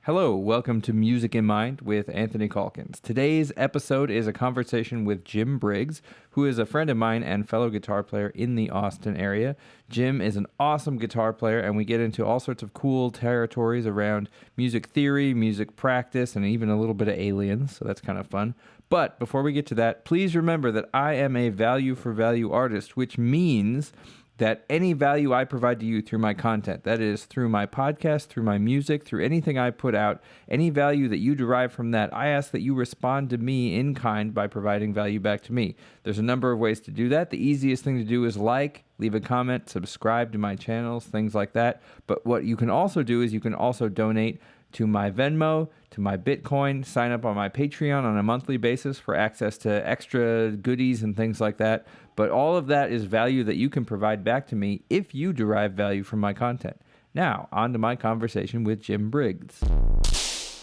Hello, welcome to Music in Mind with Anthony Calkins. Today's episode is a conversation with Jim Briggs, who is a friend of mine and fellow guitar player in the Austin area. Jim is an awesome guitar player, and we get into all sorts of cool territories around music theory, music practice, and even a little bit of aliens, so that's kind of fun. But before we get to that, please remember that I am a value for value artist, which means that any value I provide to you through my content, that is through my podcast, through my music, through anything I put out, any value that you derive from that, I ask that you respond to me in kind by providing value back to me. There's a number of ways to do that. The easiest thing to do is leave a comment, subscribe to my channels, things like that. But what you can also do is you can also donate to my Venmo, to my Bitcoin, sign up on my Patreon on a monthly basis for access to extra goodies and things like that. But all of that is value that you can provide back to me if you derive value from my content. Now, on to my conversation with Jim Briggs.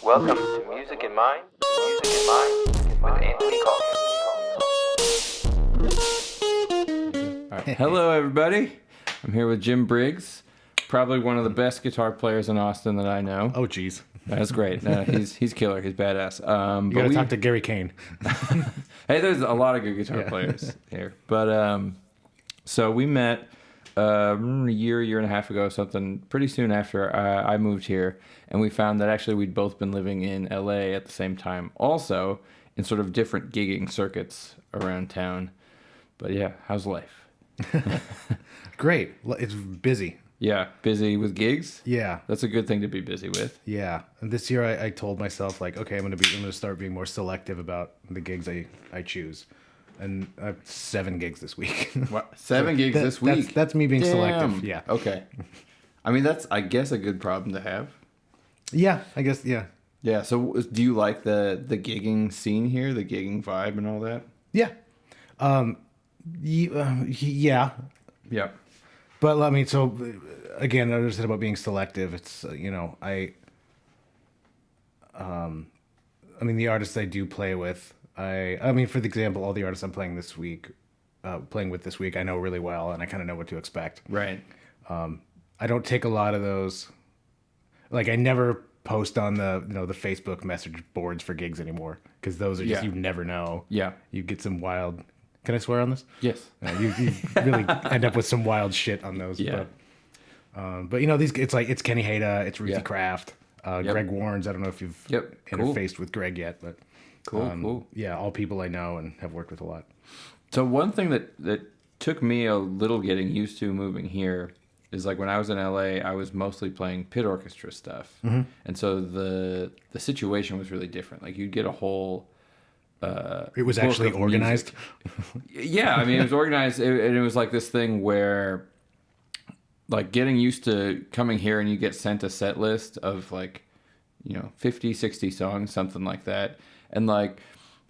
Welcome to Music in Mind, with Anthony Calkins. All right. Hello, everybody. I'm here with Jim Briggs. Probably one of the best guitar players in Austin that I know. Oh, geez. That's great. He's killer. He's badass. You got to talk to Gary Kane. Hey, there's a lot of good guitar players here. But so we met a year and a half ago, something pretty soon after I moved here. And we found that actually we'd both been living in LA at the same time, also in sort of different gigging circuits around town. But yeah, how's life? Great. It's busy. Yeah, busy with gigs? Yeah. That's a good thing to be busy with. Yeah. And this year I told myself, like, okay, I'm gonna start being more selective about the gigs I choose. And I have 7 gigs this week. What? 7 gigs this week? That's me being selective. Yeah. Okay. I mean, that's, I guess, a good problem to have. Yeah, I guess, yeah. Yeah, so do you like the gigging scene here, the gigging vibe and all that? Yeah. Yeah. Yeah. But I mean, so again, I just said about being selective. It's I mean, the artists I do play with, I mean, for example, all the artists I'm playing with this week, I know really well, and I kind of know what to expect. Right. I don't take a lot of those. Like, I never post on the the Facebook message boards for gigs anymore, because those are just you never know. Yeah. You get some wild. Can I swear on this? Yes. You really end up with some wild shit on those. Yeah. But it's Kenny Hayda, it's Ruthie Kraft, Greg Warnes. I don't know if you've interfaced with Greg yet, but cool. Yeah, all people I know and have worked with a lot. So one thing that took me a little getting used to moving here is, like, when I was in LA, I was mostly playing pit orchestra stuff. Mm-hmm. And so the situation was really different. Like, you'd get a whole it was actually organized. Yeah, I mean, it was organized, and it was like this thing where, like, getting used to coming here and you get sent a set list of, like, 50, 60 songs, something like that. And, like,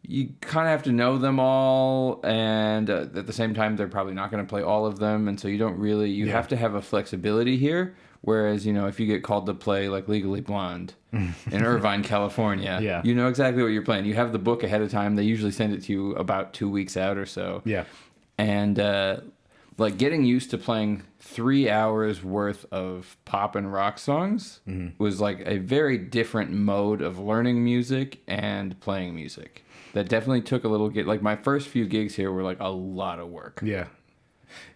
you kind of have to know them all, and at the same time, they're probably not going to play all of them. And so you don't really, you have to have a flexibility here. Whereas, if you get called to play, like, Legally Blonde in Irvine, California, you know exactly what you're playing. You have the book ahead of time. They usually send it to you about 2 weeks out or so. Yeah. And, like, getting used to playing 3 hours worth of pop and rock songs was, like, a very different mode of learning music and playing music. That definitely took a little like, my first few gigs here were, like, a lot of work. Yeah.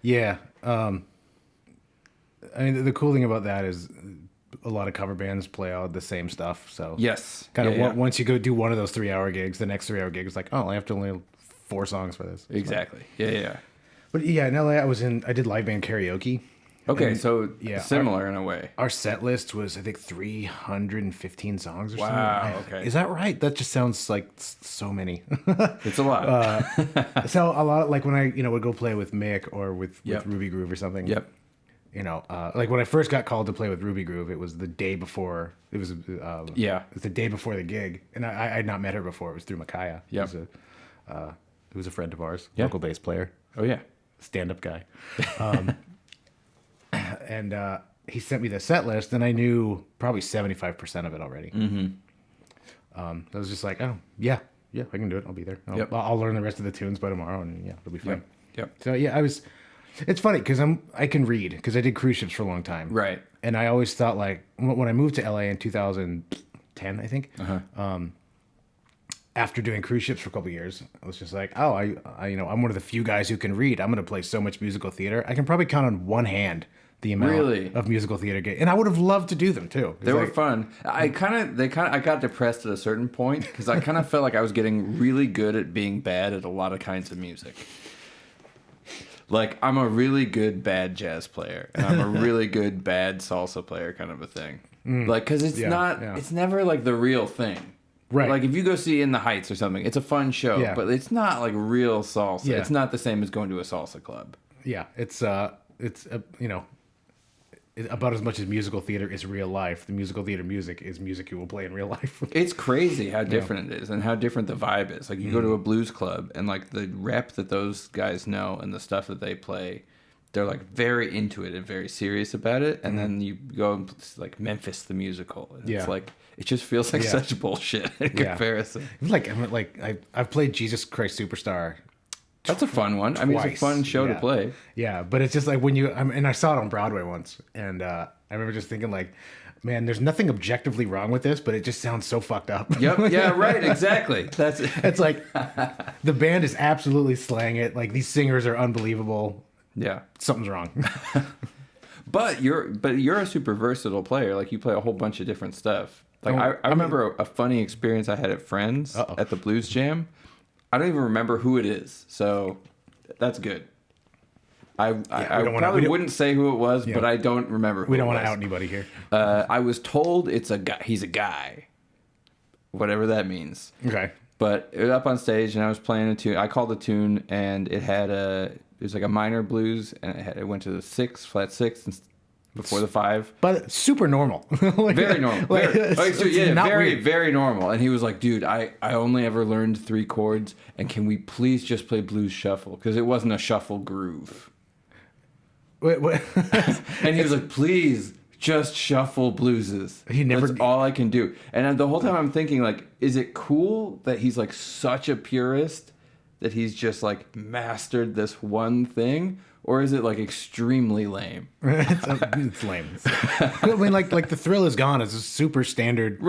Yeah. I mean, the cool thing about that is a lot of cover bands play all the same stuff. So yes, once you go do one of those 3-hour gigs, the next 3-hour gig is like, oh, I have to only 4 songs for this. Exactly. Yeah. But yeah, in LA, I did live band karaoke. Okay, so similar in a way. Our set list was, I think, 315 songs or something. Wow, okay. Is that right? That just sounds like so many. It's a lot. So a lot, like when I would go play with Mick or with Ruby Groove or something. Yep. Like when I first got called to play with Ruby Groove, it was the day before. It was it was the day before the gig, and I had not met her before. It was through Micaiah. Yeah. Who was a friend of ours, Yeah. local bass player. Oh yeah, stand-up guy. And he sent me the set list, and I knew probably 75% of it already. Mm-hmm. I was just like, oh yeah, I can do it. I'll be there. I'll learn the rest of the tunes by tomorrow, and it'll be fun. Yep. So yeah, it's funny because I can read because I did cruise ships for a long time. Right. And I always thought, like, when I moved to LA in 2000, 10, I think. After doing cruise ships for a couple of years, I was just like, oh, I'm one of the few guys who can read. I'm going to play so much musical theater. I can probably count on one hand the amount of musical theater gigs, and I would have loved to do them too. They were fun. I got depressed at a certain point because I kind of felt like I was getting really good at being bad at a lot of kinds of music. Like, I'm a really good bad jazz player, and I'm a really good bad salsa player, kind of a thing. Like, because it's it's never like the real thing. Right. Like, if you go see In the Heights or something, it's a fun show, but it's not like real salsa. Yeah. It's not the same as going to a salsa club. Yeah, it's about as much as musical theater is real life. The musical theater music is music you will play in real life. It's crazy how different it is and how different the vibe is. Like, you go to a blues club and like the rep that those guys know and the stuff that they play, they're like very into it and very serious about it. And then you go and like Memphis the musical. And it's like, it just feels like such bullshit in comparison. I've played Jesus Christ Superstar. That's a fun one. I mean, it's a fun show to play. Yeah, but it's just like and I saw it on Broadway once, and I remember just thinking like, man, there's nothing objectively wrong with this, but it just sounds so fucked up. Yep. Yeah. Right. Exactly. It's like the band is absolutely slaying it. Like, these singers are unbelievable. Yeah. Something's wrong. But you're a super versatile player. Like, you play a whole bunch of different stuff. Like, I remember a funny experience I had at Friends at the Blues Jam. I don't even remember who it is, so that's good. I probably wouldn't say who it was, but I don't remember who we don't want to out anybody here. I was told it's a guy. He's a guy. Whatever that means. Okay. But it was up on stage, and I was playing a tune. I called a tune, and it was like a minor blues, and it went to the flat six, before the 5. But super normal. Very normal. Very normal. And he was like, dude, I only ever learned 3 chords, and can we please just play blues shuffle? Because it wasn't a shuffle groove. What? And he was like, please, just shuffle blueses. That's all I can do. And the whole time I'm thinking, like, is it cool that he's like such a purist that he's just like mastered this one thing? Or is it like extremely lame? It's lame. I mean, like The Thrill Is Gone is a super standard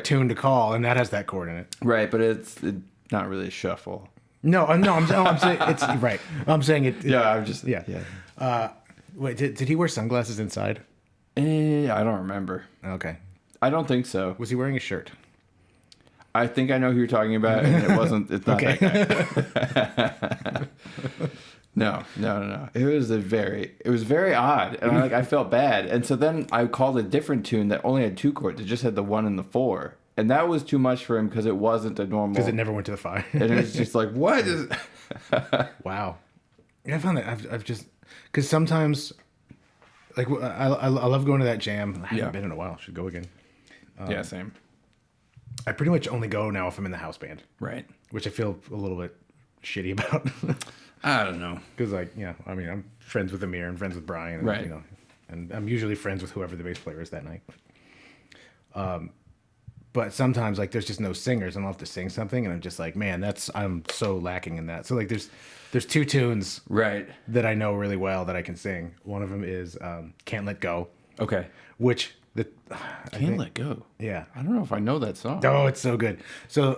tune to call, and that has that chord in it. Right, but it's not really a shuffle. No, I'm saying it's right. I'm saying it. Wait, did he wear sunglasses inside? I don't remember. Okay. I don't think so. Was he wearing a shirt? I think I know who you're talking about, and it wasn't. It's not that guy. No. It was very odd, and I felt bad. And so then I called a different tune that only had 2 chords. It just had the 1 and the 4, and that was too much for him because it wasn't a normal. Because it never went to the 5. And it was just like, what is? Wow. Yeah, I found that I've just because sometimes, like, I love going to that jam. I haven't been in a while. Should go again. Yeah, same. I pretty much only go now if I'm in the house band. Right. Which I feel a little bit shitty about. I don't know. Because, I'm friends with Amir and friends with Brian. And, right. And I'm usually friends with whoever the bass player is that night. But sometimes, like, there's just no singers, and I'll have to sing something, and I'm just like, man, I'm so lacking in that. So, like, there's 2 tunes that I know really well that I can sing. One of them is Can't Let Go. Okay. Which... Can't Let Go. Yeah. I don't know if I know that song. Oh, it's so good. So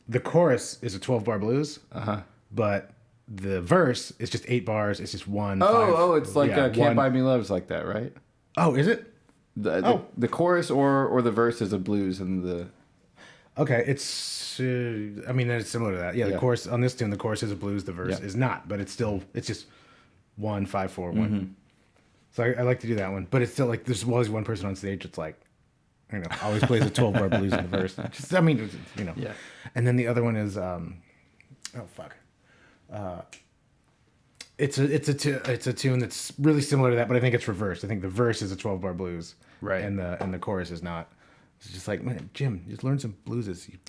the chorus is a 12-bar blues. But the verse is just 8 bars. It's just 1. It's like Can't Buy Me Love's like that, right? Oh, is it? The chorus or the verse is a blues and the. Okay, it's. It's similar to that. Yeah, the chorus on this tune, the chorus is a blues. The verse is not, but it's just 1 5 4 1. Mm-hmm. So I like to do that one, but it's still like there's always one person on stage that's like, always plays a 12-bar blues in the verse. Yeah. And then the other one is, it's a tune that's really similar to that, but I think it's reversed. I think the verse is a 12-bar blues, right, and the chorus is not. It's just like, man, Jim, just learn some blueses, you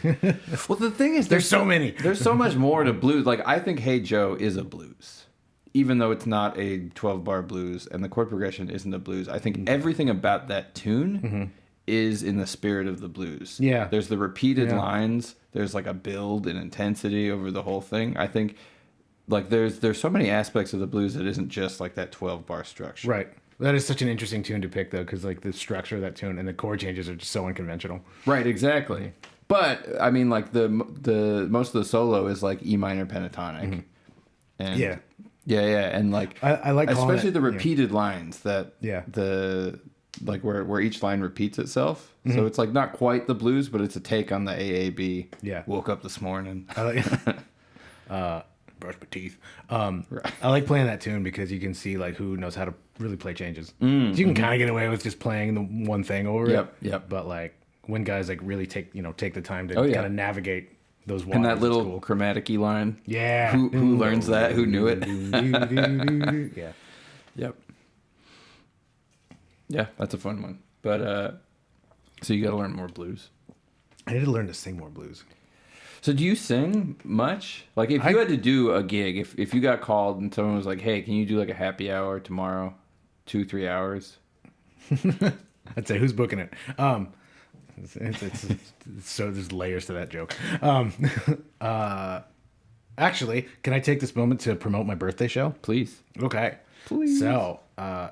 idiot. Well, the thing is, there's so many. There's so much more to blues. Like, I think Hey Joe is a blues. Even though it's not a 12-bar blues and the chord progression isn't a blues, I think everything about that tune is in the spirit of the blues. Yeah. There's the repeated lines. There's like a build and intensity over the whole thing. I think like there's so many aspects of the blues that isn't just like that 12-bar structure. Right. That is such an interesting tune to pick, though, because like the structure of that tune and the chord changes are just so unconventional. Right, exactly. But I mean, like the most of the solo is like E minor pentatonic, and Yeah. and like I like calling especially it, the repeated lines that Yeah. the like where each line repeats itself. So it's like not quite the blues, but it's a take on the AAB. Yeah. Woke up this morning. I like, brush my teeth. I like playing that tune because you can see like who knows how to really play changes. So you can kind of get away with just playing the one thing over it. Yep. But like when guys like really take the time to Oh, yeah. kind of navigate those waters. And that it's little cool. chromatic-y line. Yeah. Who learns that? Who knew it? Yeah. Yep. Yeah, that's a fun one. But so you got to learn more blues. I need to learn to sing more blues. So do you sing much? Like if you had to do a gig, if you got called and someone was like, "Hey, can you do like a happy hour tomorrow, 2-3 hours?" I'd say, who's booking it? It's so there's layers to that joke. Actually, can I take this moment to promote my birthday show? Please. Okay. Please. So, May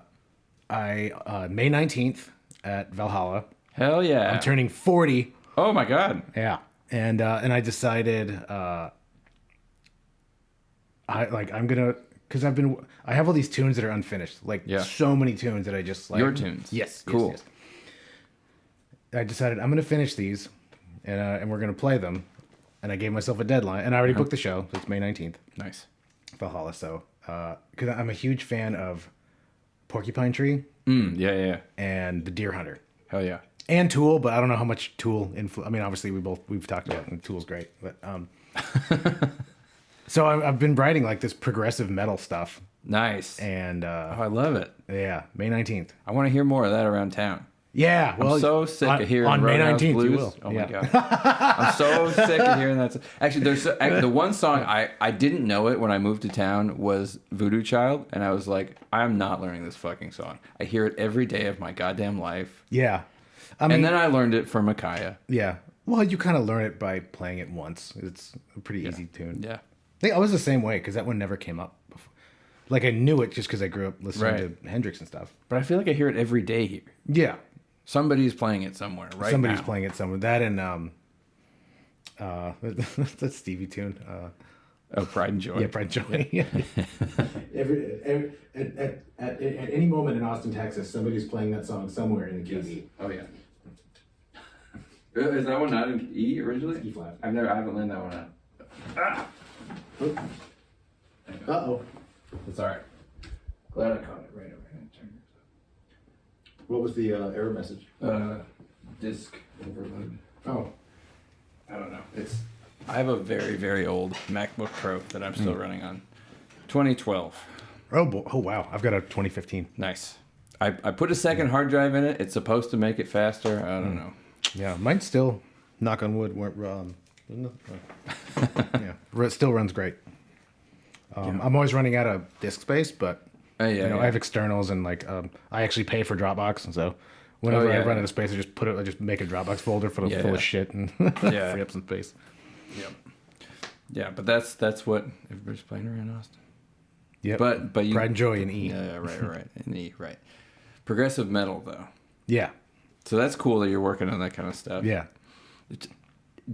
19th at Valhalla. Hell yeah. I'm turning 40. Oh my god. Yeah. And I decided I'm gonna, because I have all these tunes that are unfinished, like so many tunes that I just like. Your tunes. Yes. Cool. Yes. I decided I'm gonna finish these, and we're gonna play them, and I gave myself a deadline, and I already booked the show. So it's May 19th. Nice. Valhalla. So because I'm a huge fan of Porcupine Tree. Yeah. And the Deer Hunter. Hell yeah. And Tool, but I don't know how much Tool I mean, obviously we've talked about it, and Tool's great, but so I've been writing like this progressive metal stuff, Nice. and I love it. yeah, May 19th. I want to hear more of that around town. Yeah, well, I'm so sick of hearing on May Roadhouse 19th Blues. you will. Oh Yeah. my god, I'm so sick of hearing that. Actually, there's the one song I didn't know it when I moved to town was Voodoo Child, and I was like, I'm not learning this fucking song. I hear it every day of my goddamn life. Yeah, I mean, And then I learned it from Micaiah. yeah. Well, you kind of learn it by playing it once. It's a pretty easy tune. Yeah. I think I was the same way because that one never came up before. Like I knew it just because I grew up listening to Hendrix and stuff. But I feel like I hear it every day here. Yeah. Somebody's playing it somewhere right Somebody's now. playing it somewhere. That and that Stevie tune. Oh, Pride and Joy. Yeah, Pride and Joy. Yeah. At any moment in Austin, Texas, somebody's playing that song somewhere in the key. Oh yeah. Is that one not in E originally? E flat. I haven't learned that one out. Ah! Uh-oh. It's all right. Glad I caught it right over here. What was the error message? Disk overload. Oh. I don't know. I have a very, very old MacBook Pro that I'm still running on. 2012. Oh, wow. I've got a 2015. Nice. I put a second hard drive in it. It's supposed to make it faster. I don't know. Yeah, mine still, knock on wood, weren't yeah, it still runs great. I'm always running out of disk space, but I have externals and like I actually pay for Dropbox, and so whenever I run out of space, I just make a Dropbox folder full of shit and free up some space. Yep. Yeah, but that's what everybody's playing around Austin. Yeah, but you, Pride and Joy in E. Yeah, right, in E, right. Progressive metal though. Yeah. So that's cool that you're working on that kind of stuff. Yeah.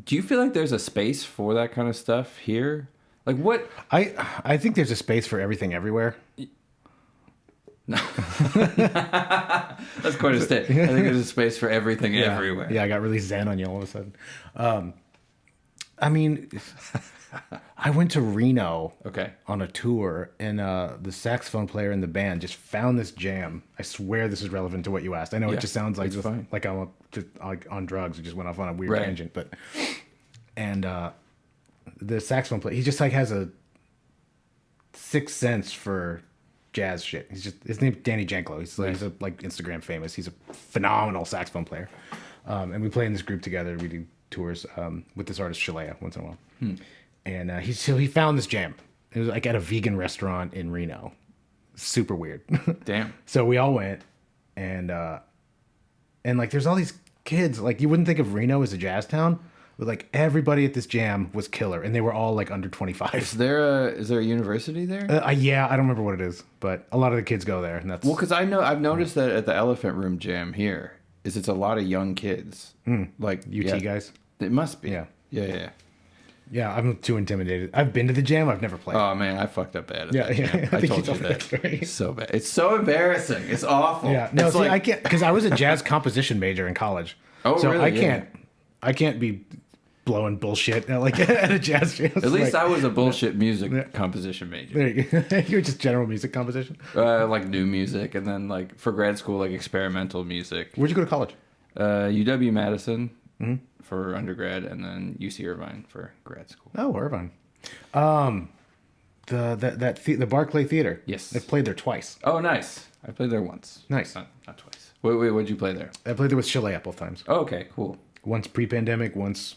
Do you feel like there's a space for that kind of stuff here? Like what? I think there's a space for everything everywhere. No. That's quite a statement. I think there's a space for everything everywhere. Yeah, I got really zen on you all of a sudden. I mean, I went to Reno on a tour, and the saxophone player in the band just found this jam. I swear this is relevant to what you asked. I know it just sounds like I'm just like on drugs. It just went off on a weird tangent, but the saxophone player, he just like has a sixth sense for jazz shit. His name's Danny Janklow. He's a like Instagram famous. He's a phenomenal saxophone player, and we play in this group together. We do tours with this artist Shalea once in a while. And he found this jam. It was like at a vegan restaurant in Reno. Super weird. Damn. So we all went, and like there's all these kids. Like you wouldn't think of Reno as a jazz town, But like everybody at this jam was killer, and they were all like under 25. Is there a university there? Yeah, I don't remember what it is, but a lot of the kids go there, and that's Well, because I've noticed that at the Elephant Room Jam here, it's a lot of young kids, like UT guys. It must be. Yeah. Yeah. Yeah, I'm too intimidated. I've been to the jam. I've never played. Oh man, I fucked up bad. At Yeah, that yeah. jam. I told you that. It's so bad. It's so embarrassing. It's awful. Yeah, no, it's see, like, I can't because I was a jazz composition major in college. Oh, so really? I can't be blowing bullshit like at a jazz jam. At least I was a bullshit music composition major. There you go. You're just general music composition. Like new music, and then like for grad school, like experimental music. Where'd you go to college? UW Madison for undergrad, and then UC Irvine for grad school. Oh, Irvine. The Berklee Theater. Yes, I've played there twice. Oh, nice. I played there once. Nice. Not twice. Wait, what'd you play there? I played there with Chile both times. Oh, okay, cool. Once pre-pandemic, once.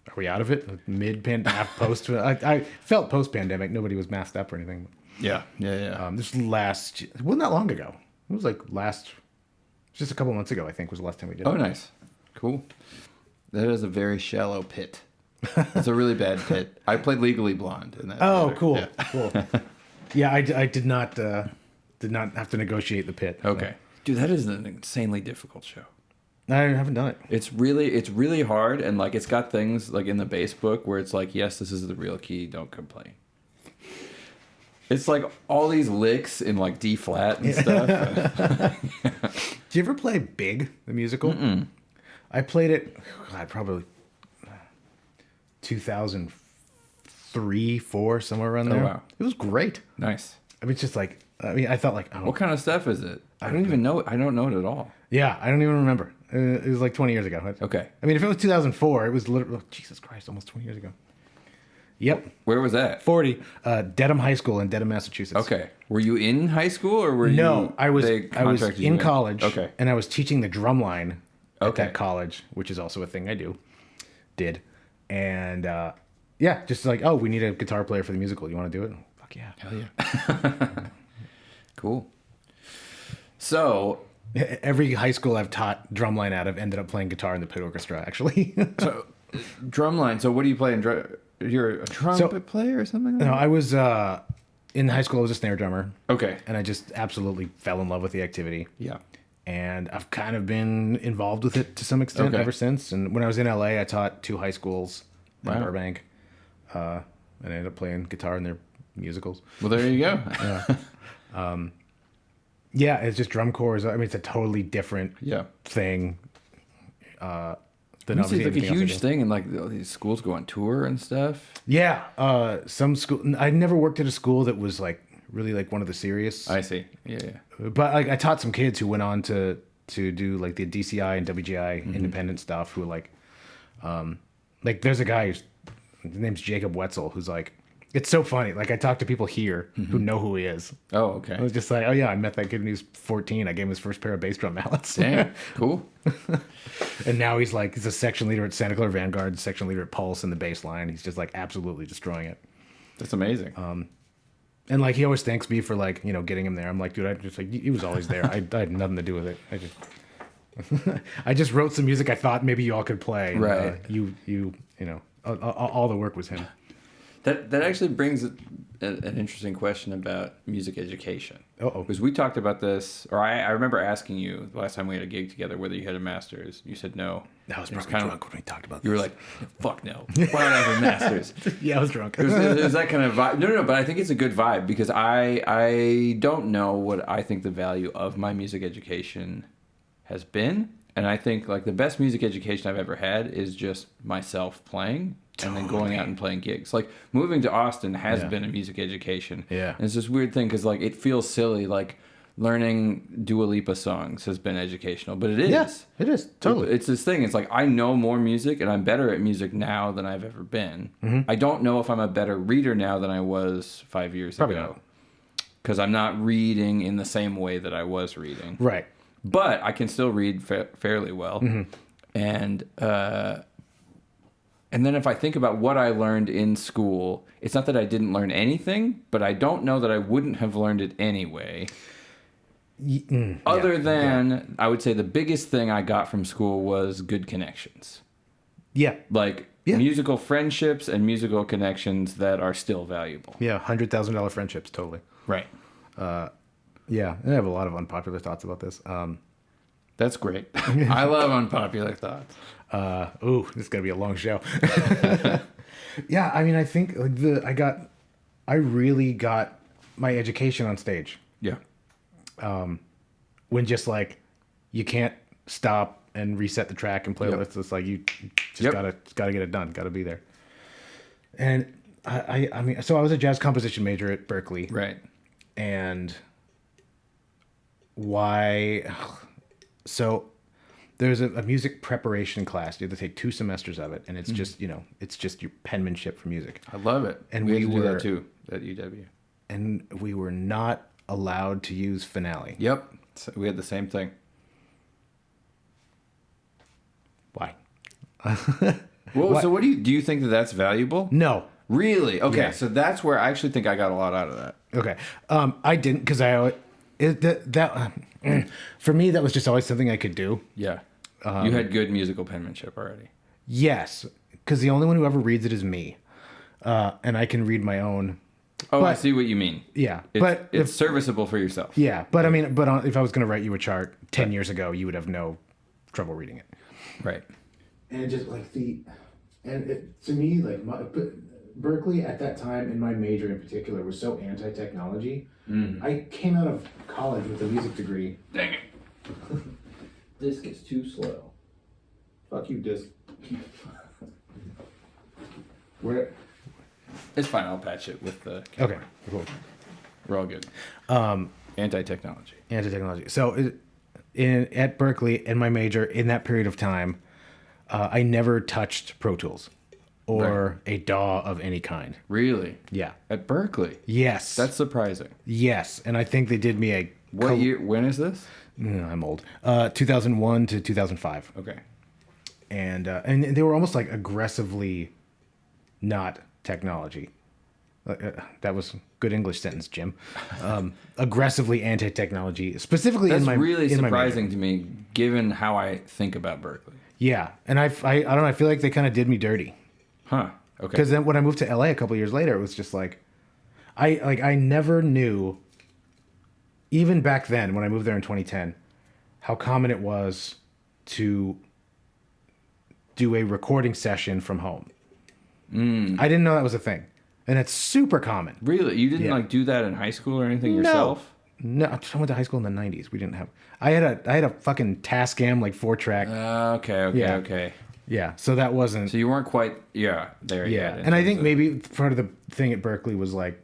Are we out of it? Mid-pandemic, post. I felt post-pandemic. Nobody was masked up or anything. Yeah. This wasn't that long ago. It was like just a couple months ago, I think, was the last time we did it. Oh, nice. Cool. That is a very shallow pit. It's a really bad pit. I played Legally Blonde in that. Oh, theater. cool. Yeah. Cool. Yeah, I did not have to negotiate the pit. So. Okay. Dude, that is an insanely difficult show. I haven't done it. It's really hard, and like it's got things like in the bass book where it's like, yes, this is the real key, don't complain. It's like all these licks in like D flat and stuff. Did you ever play Big, the musical? Mm-mm. I played it, God, probably 2003, 4, somewhere around there. Oh, wow. It was great. Nice. I mean, it's just like, I thought like, What kind of stuff is it? I don't even know. I don't know it at all. Yeah, I don't even remember. It was like 20 years ago. Okay. I mean, if it was 2004, it was literally, Jesus Christ, almost 20 years ago. Yep. Where was that? 40. Dedham High School in Dedham, Massachusetts. Okay. Were you in high school or were you? No, I was contracted you in college. Okay. And I was teaching the drum line at Okay. that college, which is also a thing I did. And yeah, just like, oh, we need a guitar player for the musical. You want to do it? Fuck yeah. Hell yeah. Cool. So, Every high school I've taught drumline out of ended up playing guitar in the pit orchestra, actually. drumline. So, what do you play in You're a trumpet player or something? Like No, I was in high school. I was a snare drummer. Okay. And I just absolutely fell in love with the activity. Yeah. And I've kind of been involved with it to some extent ever since. And when I was in LA, I taught 2 high schools in Burbank. And I ended up playing guitar in their musicals. Well, there you go. Yeah, it's just drum corps. I mean, it's a totally different thing. Than It's obviously like a anything else I huge do. thing, and like all these schools go on tour and stuff. Yeah, some school. I never worked at a school that was like really like one of the serious. I see. Yeah. But like I taught some kids who went on to do like the DCI and WGI independent stuff. Who like there's a guy his name's Jacob Wetzel who's like. It's so funny. Like I talk to people here who know who he is. Oh, okay. I was just like, oh yeah, I met that kid when he was 14. I gave him his first pair of bass drum mallets. Damn. Cool. And now he's a section leader at Santa Clara Vanguard, section leader at Pulse in the bass line. He's just like absolutely destroying it. That's amazing. And like he always thanks me for like, getting him there. I'm like, dude, I just like he was always there. I had nothing to do with it. I just wrote some music I thought maybe y'all could play. Right. All the work was him. That actually brings an interesting question about music education. Uh-oh. Because we talked about this, or I remember asking you the last time we had a gig together whether you had a master's. You said no. I was probably drunk when we talked about this. You were like, fuck no. Why don't I have a master's? Yeah, I was drunk. It was that kind of vibe. No, but I think it's a good vibe because I don't know what I think the value of my music education has been. And I think like the best music education I've ever had is just myself playing and then going out and playing gigs. Like moving to Austin has been a music education. Yeah. And it's this weird thing because like it feels silly. Like learning Dua Lipa songs has been educational, but it is. Yeah, it is. Totally. It's this thing. It's like I know more music and I'm better at music now than I've ever been. Mm-hmm. I don't know if I'm a better reader now than I was 5 years ago. Because I'm not reading in the same way that I was reading. Right. But I can still read fairly well. Mm-hmm. And then if I think about what I learned in school, it's not that I didn't learn anything, but I don't know that I wouldn't have learned it anyway. Other than, I would say the biggest thing I got from school was good connections. Yeah. Like musical friendships and musical connections that are still valuable. Yeah, $100,000 friendships, totally. Right. Yeah, and I have a lot of unpopular thoughts about this. That's great. I love unpopular thoughts. This is gonna be a long show. Yeah, I mean, I think like I really got my education on stage. Yeah. When just like you can't stop and reset the track and playlist. It's like you just gotta get it done. Gotta be there. And I mean, so I was a jazz composition major at Berklee. Right. And why? So there's a music preparation class. You have to take 2 semesters of it, and it's just it's just your penmanship for music. I love it. And we we had to do were that too at UW. And we were not allowed to use finale. Yep. So we had the same thing. Why? Well, so what do you think that that's valuable? No. Really? Okay. Yeah. So that's where I actually think I got a lot out of that. Okay. I didn't because for me that was just always something I could do. Yeah. You had good musical penmanship already. Yes, because the only one who ever reads it is me, and I can read my own. Oh, but, I see what you mean. Yeah, but it's serviceable for yourself. Yeah, but I mean, if I was going to write you a chart 10 years ago, you would have no trouble reading it. Right. And just like to me, like Berklee at that time, and my major in particular, was so anti-technology. I came out of college with a music degree. Dang it. Disc is too slow. Fuck you, disc. Where? It's fine. I'll patch it with the. Okay, cool. We're all good. Anti-technology. Anti-technology. So at Berklee, in my major, in that period of time, I never touched Pro Tools or a DAW of any kind. Really? Yeah. At Berklee? Yes. That's surprising. Yes, and I think they did me a... What year? When is this? I'm old. 2001 to 2005. Okay. And they were almost like aggressively not technology. That was good English sentence, Jim. Aggressively anti-technology, specifically That's in my... really in surprising to me, given how I think about Berklee. Yeah, and I don't know, I feel like they kind of did me dirty. Huh. Okay. Because then when I moved to LA a couple years later, it was just like, I never knew, even back then when I moved there in 2010, how common it was to do a recording session from home. I didn't know that was a thing, and it's super common. Really, you didn't like do that in high school or anything yourself? No, I went to high school in the 90s. We didn't have. I had a fucking Tascam like 4-track. Okay. Yeah, so that wasn't. So you weren't quite there yet. And I think maybe part of the thing at Berklee was like,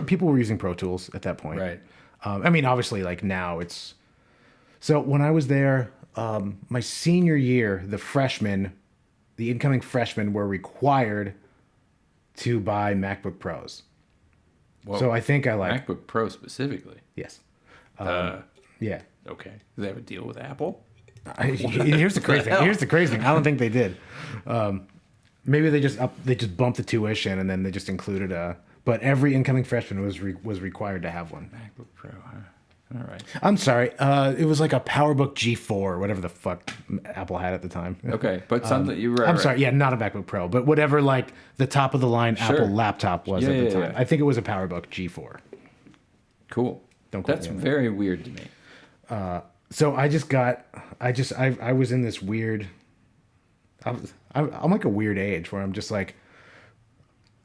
people were using Pro Tools at that point. Right. I mean, obviously, like now it's. So when I was there, my senior year, the incoming freshmen were required to buy MacBook Pros. Whoa. So I think I like MacBook Pro specifically. Yes. Yeah. Okay. Do they have a deal with Apple? Here's the crazy thing. I don't think they did. Maybe they just bumped the tuition and then they just included but every incoming freshman was required to have one. MacBook Pro, huh? All right. I'm sorry. It was like a PowerBook G4, whatever the fuck Apple had at the time. Okay, but something you were. I'm sorry. Yeah, not a MacBook Pro, but whatever like the top of the line Apple laptop was at the time. Yeah. I think it was a PowerBook G4. Cool. That's very weird to me. So I was in this weird. I'm like a weird age where I'm just like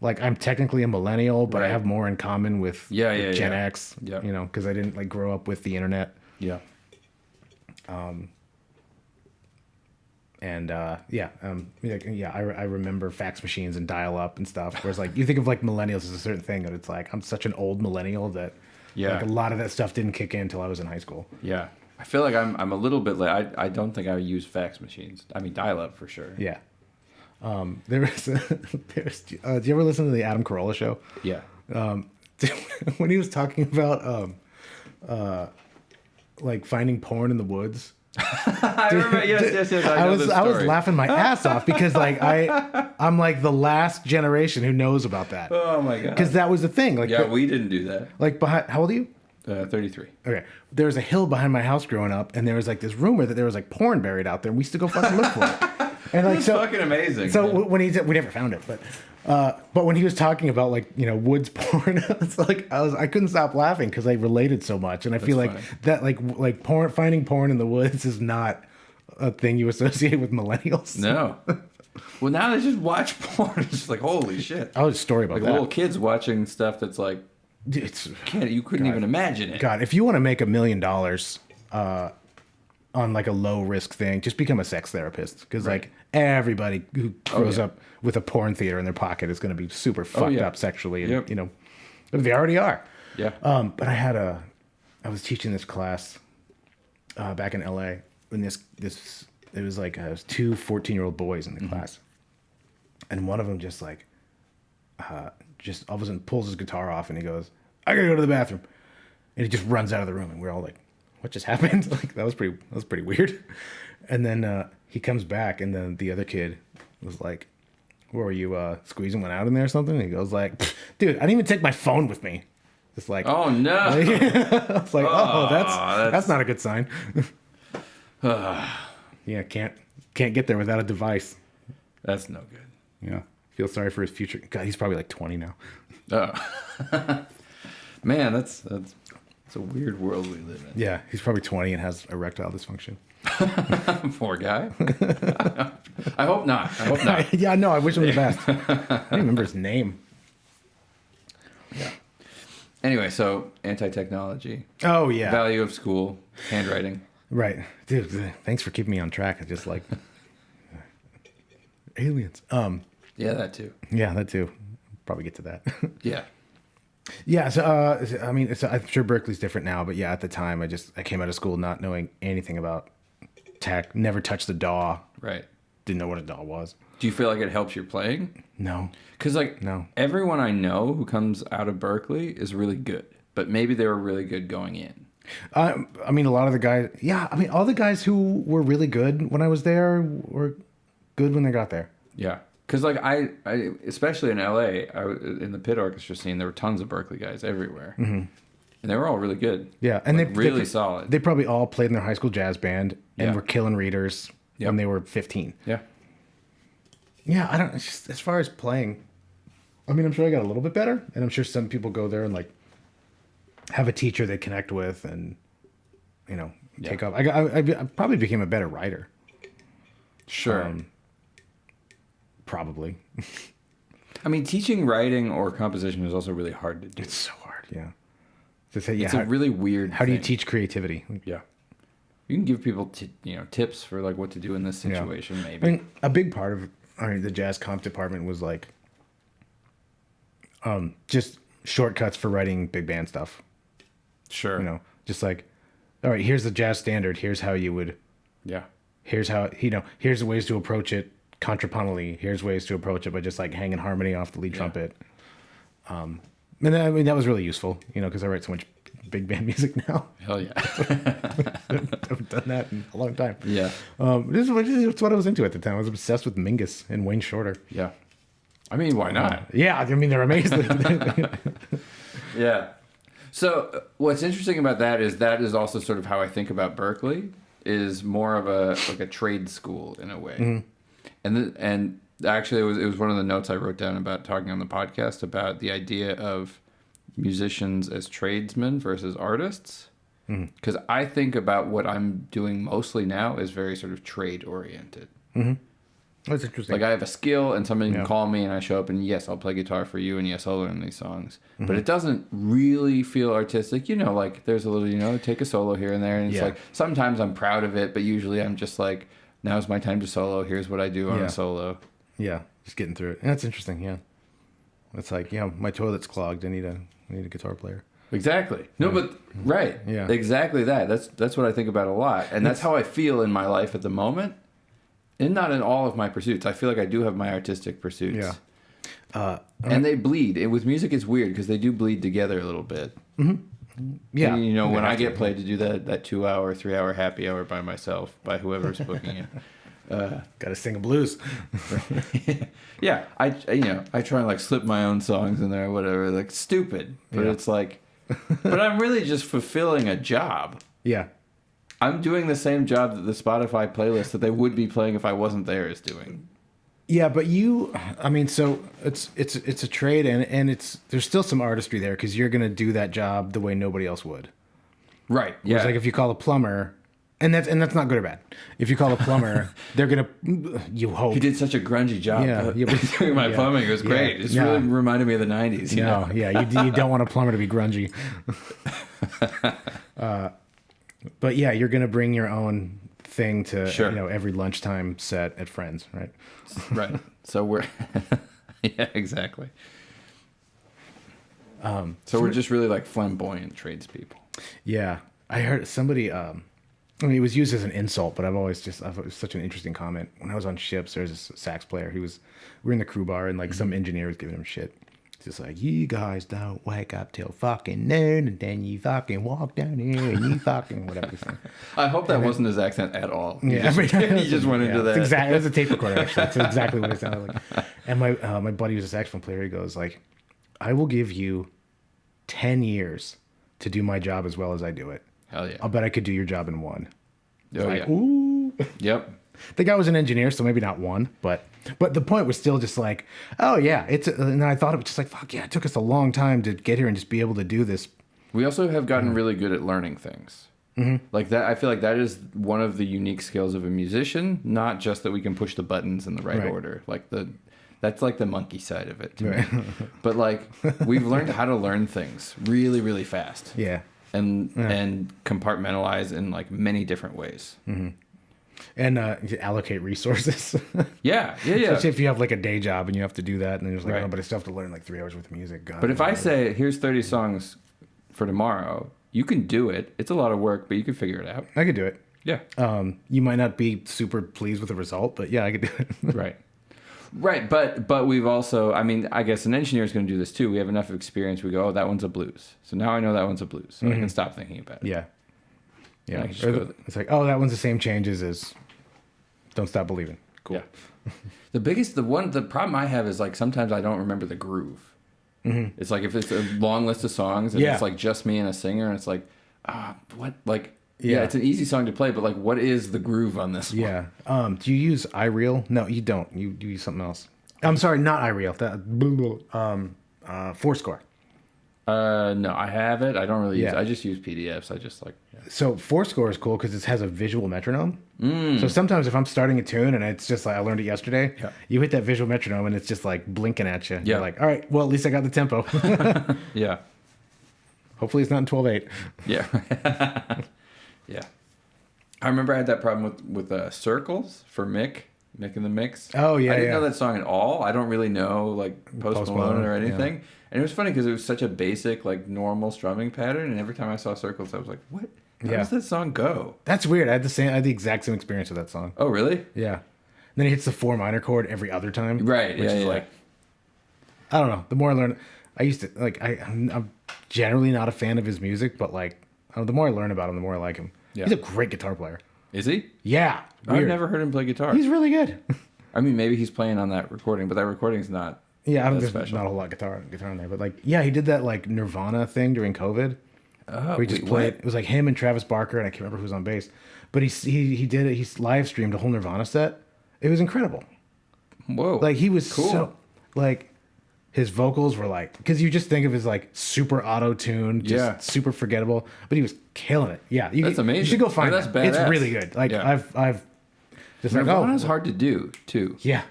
I'm technically a millennial, but I have more in common with Gen X. Yeah. You know, because I didn't like grow up with the internet. Yeah. I remember fax machines and dial up and stuff. Whereas like you think of like millennials as a certain thing, and it's like I'm such an old millennial that like a lot of that stuff didn't kick in until I was in high school. Yeah. I feel like I'm a little bit late. I don't think I use fax machines. I mean, dial-up for sure. Yeah. Do you ever listen to the Adam Carolla show? Yeah. When he was talking about like finding porn in the woods. I remember. Yes. I was laughing my ass off because like I'm like the last generation who knows about that. Oh my god. Because that was the thing. Like we didn't do that. Like how old are you? 33. Okay. There was a hill behind my house growing up, and there was like this rumor that there was like porn buried out there, and we used to go fucking look for it. And like, That's so fucking amazing. So man. when we never found it, but when he was talking about like, you know, woods porn, it's like I couldn't stop laughing because I related so much, and I feel like funny. that like porn, finding porn in the woods is not a thing you associate with millennials. No. Well, now they just watch porn. It's just like, holy shit. I was a story about Like that. little kids watching stuff that's like, It's you couldn't even imagine it. God, if you want to make $1 million on like a low risk thing, just become a sex therapist, because like everybody who grows up with a porn theater in their pocket is going to be super fucked up sexually, and you know, they already are. Yeah. But I was teaching this class back in LA, and it was like it was two 14-year-old boys in the class, and one of them just like just all of a sudden pulls his guitar off and he goes, "I gotta go to the bathroom," and he just runs out of the room, and we're all like, "What just happened?" Like that was pretty weird. And then he comes back, and then the other kid was like, "What were you squeezing one out in there or something?" And he goes like, "Dude, I didn't even take my phone with me." It's like, oh no. I was like, oh, that's not a good sign. Yeah, can't get there without a device. That's no good. Yeah, feel sorry for his future. God, he's probably like 20 now. Oh. Man, that's a weird world we live in. Yeah, he's probably 20 and has erectile dysfunction. Poor guy. I hope not. Yeah, no, I wish him the best. I don't remember his name. Yeah. Anyway, so anti-technology. Oh yeah. Value of school, handwriting. Right, dude. Thanks for keeping me on track. I just like aliens. Yeah, that too. Yeah, that too. Probably get to that. Yeah. Yeah. So I mean, I'm sure Berkeley's different now, but yeah, at the time, I came out of school not knowing anything about tech. Never touched the DAW. Right. Didn't know what a DAW was. Do you feel like it helps your playing? No. Because like No. everyone I know who comes out of Berklee is really good, but maybe they were really good going in. I mean, a lot of the guys. Yeah, I mean, all the guys who were really good when I was there were good when they got there. Yeah. Because like I especially in LA, in the pit orchestra scene, there were tons of Berklee guys everywhere, and they were all really good. Yeah, and like, really solid. They probably all played in their high school jazz band and Yeah. were killing readers when they were 15. Yeah. Yeah, I don't. It's just, as far as playing, I mean, I'm sure I got a little bit better, and I'm sure some people go there and like have a teacher they connect with, and you know, take off. I probably became a better writer. Sure. Probably. I mean, teaching writing or composition is also really hard to do. It's so hard. Yeah. To say, yeah. It's a really weird. How do you thing. teach creativity? Yeah. You can give people, tips for like what to do in this situation. Maybe. I mean, a big part of the jazz comp department was like, just shortcuts for writing big band stuff. Sure. You know, just like, all right, here's the jazz standard. Here's how you would. Yeah. Here's how here's the ways to approach it contrapuntally. Here's ways to approach it by just like hanging harmony off the lead trumpet. And I mean that was really useful, because I write so much big band music now. Hell yeah. I haven't done that in a long time. Yeah. This is what I was into at the time. I was obsessed with Mingus and Wayne Shorter. Yeah. I mean, why not? Yeah, I mean they're amazing. Yeah. So what's interesting about that is also sort of how I think about Berklee, is more of a trade school in a way. And actually it was one of the notes I wrote down about talking on the podcast about the idea of musicians as tradesmen versus artists. Because I think about what I'm doing mostly now is very sort of trade oriented. That's interesting. Like I have a skill and somebody can call me and I show up and yes, I'll play guitar for you and yes, I'll learn these songs. But it doesn't really feel artistic. Like there's a little, take a solo here and there. And it's like, sometimes I'm proud of it, but usually I'm just like, now's my time to solo. Here's what I do on a solo. Yeah, just getting through it. And that's interesting, yeah. It's like, my toilet's clogged. I need a guitar player. Exactly. No, but right. Yeah. Exactly that. That's what I think about a lot. And that's how I feel in my life at the moment. And not in all of my pursuits. I feel like I do have my artistic pursuits. Yeah. And they bleed. And with music, it's weird because they do bleed together a little bit. Yeah. And, when I get played to do that 2 hour, 3 hour happy hour by myself, by whoever's booking it. Got to sing a blues. Yeah. I try and like slip my own songs in there or whatever. Like stupid. But it's like, but I'm really just fulfilling a job. Yeah. I'm doing the same job that the Spotify playlist that they would be playing if I wasn't there is doing. Yeah, but so it's a trade, and there's still some artistry there because you're gonna do that job the way nobody else would. Right. Yeah. It's like if you call a plumber, and that's not good or bad. If you call a plumber, they're gonna, you hope. He did such a grungy job. Yeah. Doing my plumbing. It was great. It's really reminded me of the 90s. You don't want a plumber to be grungy. But yeah, you're gonna bring your own thing to every lunchtime set at Friends, right? Right. So we're yeah, exactly. So we're just really like flamboyant tradespeople. Yeah, I heard somebody. It was used as an insult, but I've always just I thought it was such an interesting comment. When I was on ships, there was this sax player. We were in the crew bar, and like some engineer was giving him shit. It's just like, you guys don't wake up till fucking noon, and then you fucking walk down here and you fucking whatever. I hope that wasn't his accent at all. He Yeah, just went into that. Exactly, it was a tape recorder actually. It's exactly what it sounded like. And my buddy was a saxophone player. He goes like, I will give you 10 years to do my job as well as I do it. Hell yeah! I'll bet I could do your job in one. Oh like, yeah. Ooh. Yep. The guy was an engineer, so maybe not one, but the point was still just like, oh yeah, and I thought it was just like, fuck yeah, it took us a long time to get here and just be able to do this. We also have gotten really good at learning things. Mm-hmm. Like that, I feel like that is one of the unique skills of a musician. Not just that we can push the buttons in the right order, that's like the monkey side of it to me. But like we've learned how to learn things really, really fast. Yeah. And compartmentalize in like many different ways. Mm-hmm. And allocate resources. Yeah. Especially if you have like a day job and you have to do that, and then you're just like, oh, but I still have to learn like 3 hours worth of music. God, but if I say, here's 30 songs for tomorrow, you can do it. It's a lot of work, but you can figure it out. I could do it. Yeah. You might not be super pleased with the result, but yeah, I could do it. Right. But we've also, I mean, I guess an engineer is going to do this too. We have enough experience. We go, oh, that one's a blues. So now I know that one's a blues. So I can stop thinking about it. Yeah. Yeah. It's like, oh, that one's the same changes as Don't Stop Believing. Cool. Yeah. The problem I have is like sometimes I don't remember the groove. Mm-hmm. It's like if it's a long list of songs and it's like just me and a singer, and it's like, what? Like, yeah, it's an easy song to play, but like, what is the groove on this one? Yeah. Do you use iReal? No, you don't. You use something else. I'm sorry, not iReal. Fourscore. No, I have it. I don't really use it. I just use PDFs. I just like... Yeah. So Fourscore is cool because it has a visual metronome. So sometimes if I'm starting a tune and it's just like, I learned it yesterday, you hit that visual metronome and it's just like blinking at you. You're like, all right, well, at least I got the tempo. Yeah. Hopefully it's not in 12/8. Yeah. Yeah. I remember I had that problem with Circles for Mick in the Mix. Oh, yeah, I didn't know that song at all. I don't really know like Post Malone or anything. Yeah. And it was funny because it was such a basic, like normal strumming pattern. And every time I saw Circles, I was like, what? How does that song go? That's weird. I had the exact same experience with that song. Oh, really? Yeah. And then he hits the 4 minor chord every other time. Right. Which is like, I don't know. The more I learn, I used to like, I'm generally not a fan of his music, but like, the more I learn about him, the more I like him. Yeah. He's a great guitar player. Is he? Yeah. Weird. I've never heard him play guitar. He's really good. I mean, maybe he's playing on that recording, but that recording's not. Yeah, there's not a whole lot of guitar on there, but like, yeah, he did that like Nirvana thing during COVID. Oh, where he just played. It was like him and Travis Barker, and I can't remember who was on bass, but he did it. He live streamed a whole Nirvana set. It was incredible. Whoa! Like he was cool. So like his vocals were like, because you just think of his like super auto-tuned, just super forgettable, but he was killing it. Yeah, that's amazing. You should go find it. It's really good. Like I've just Nirvana's hard to do too. Yeah.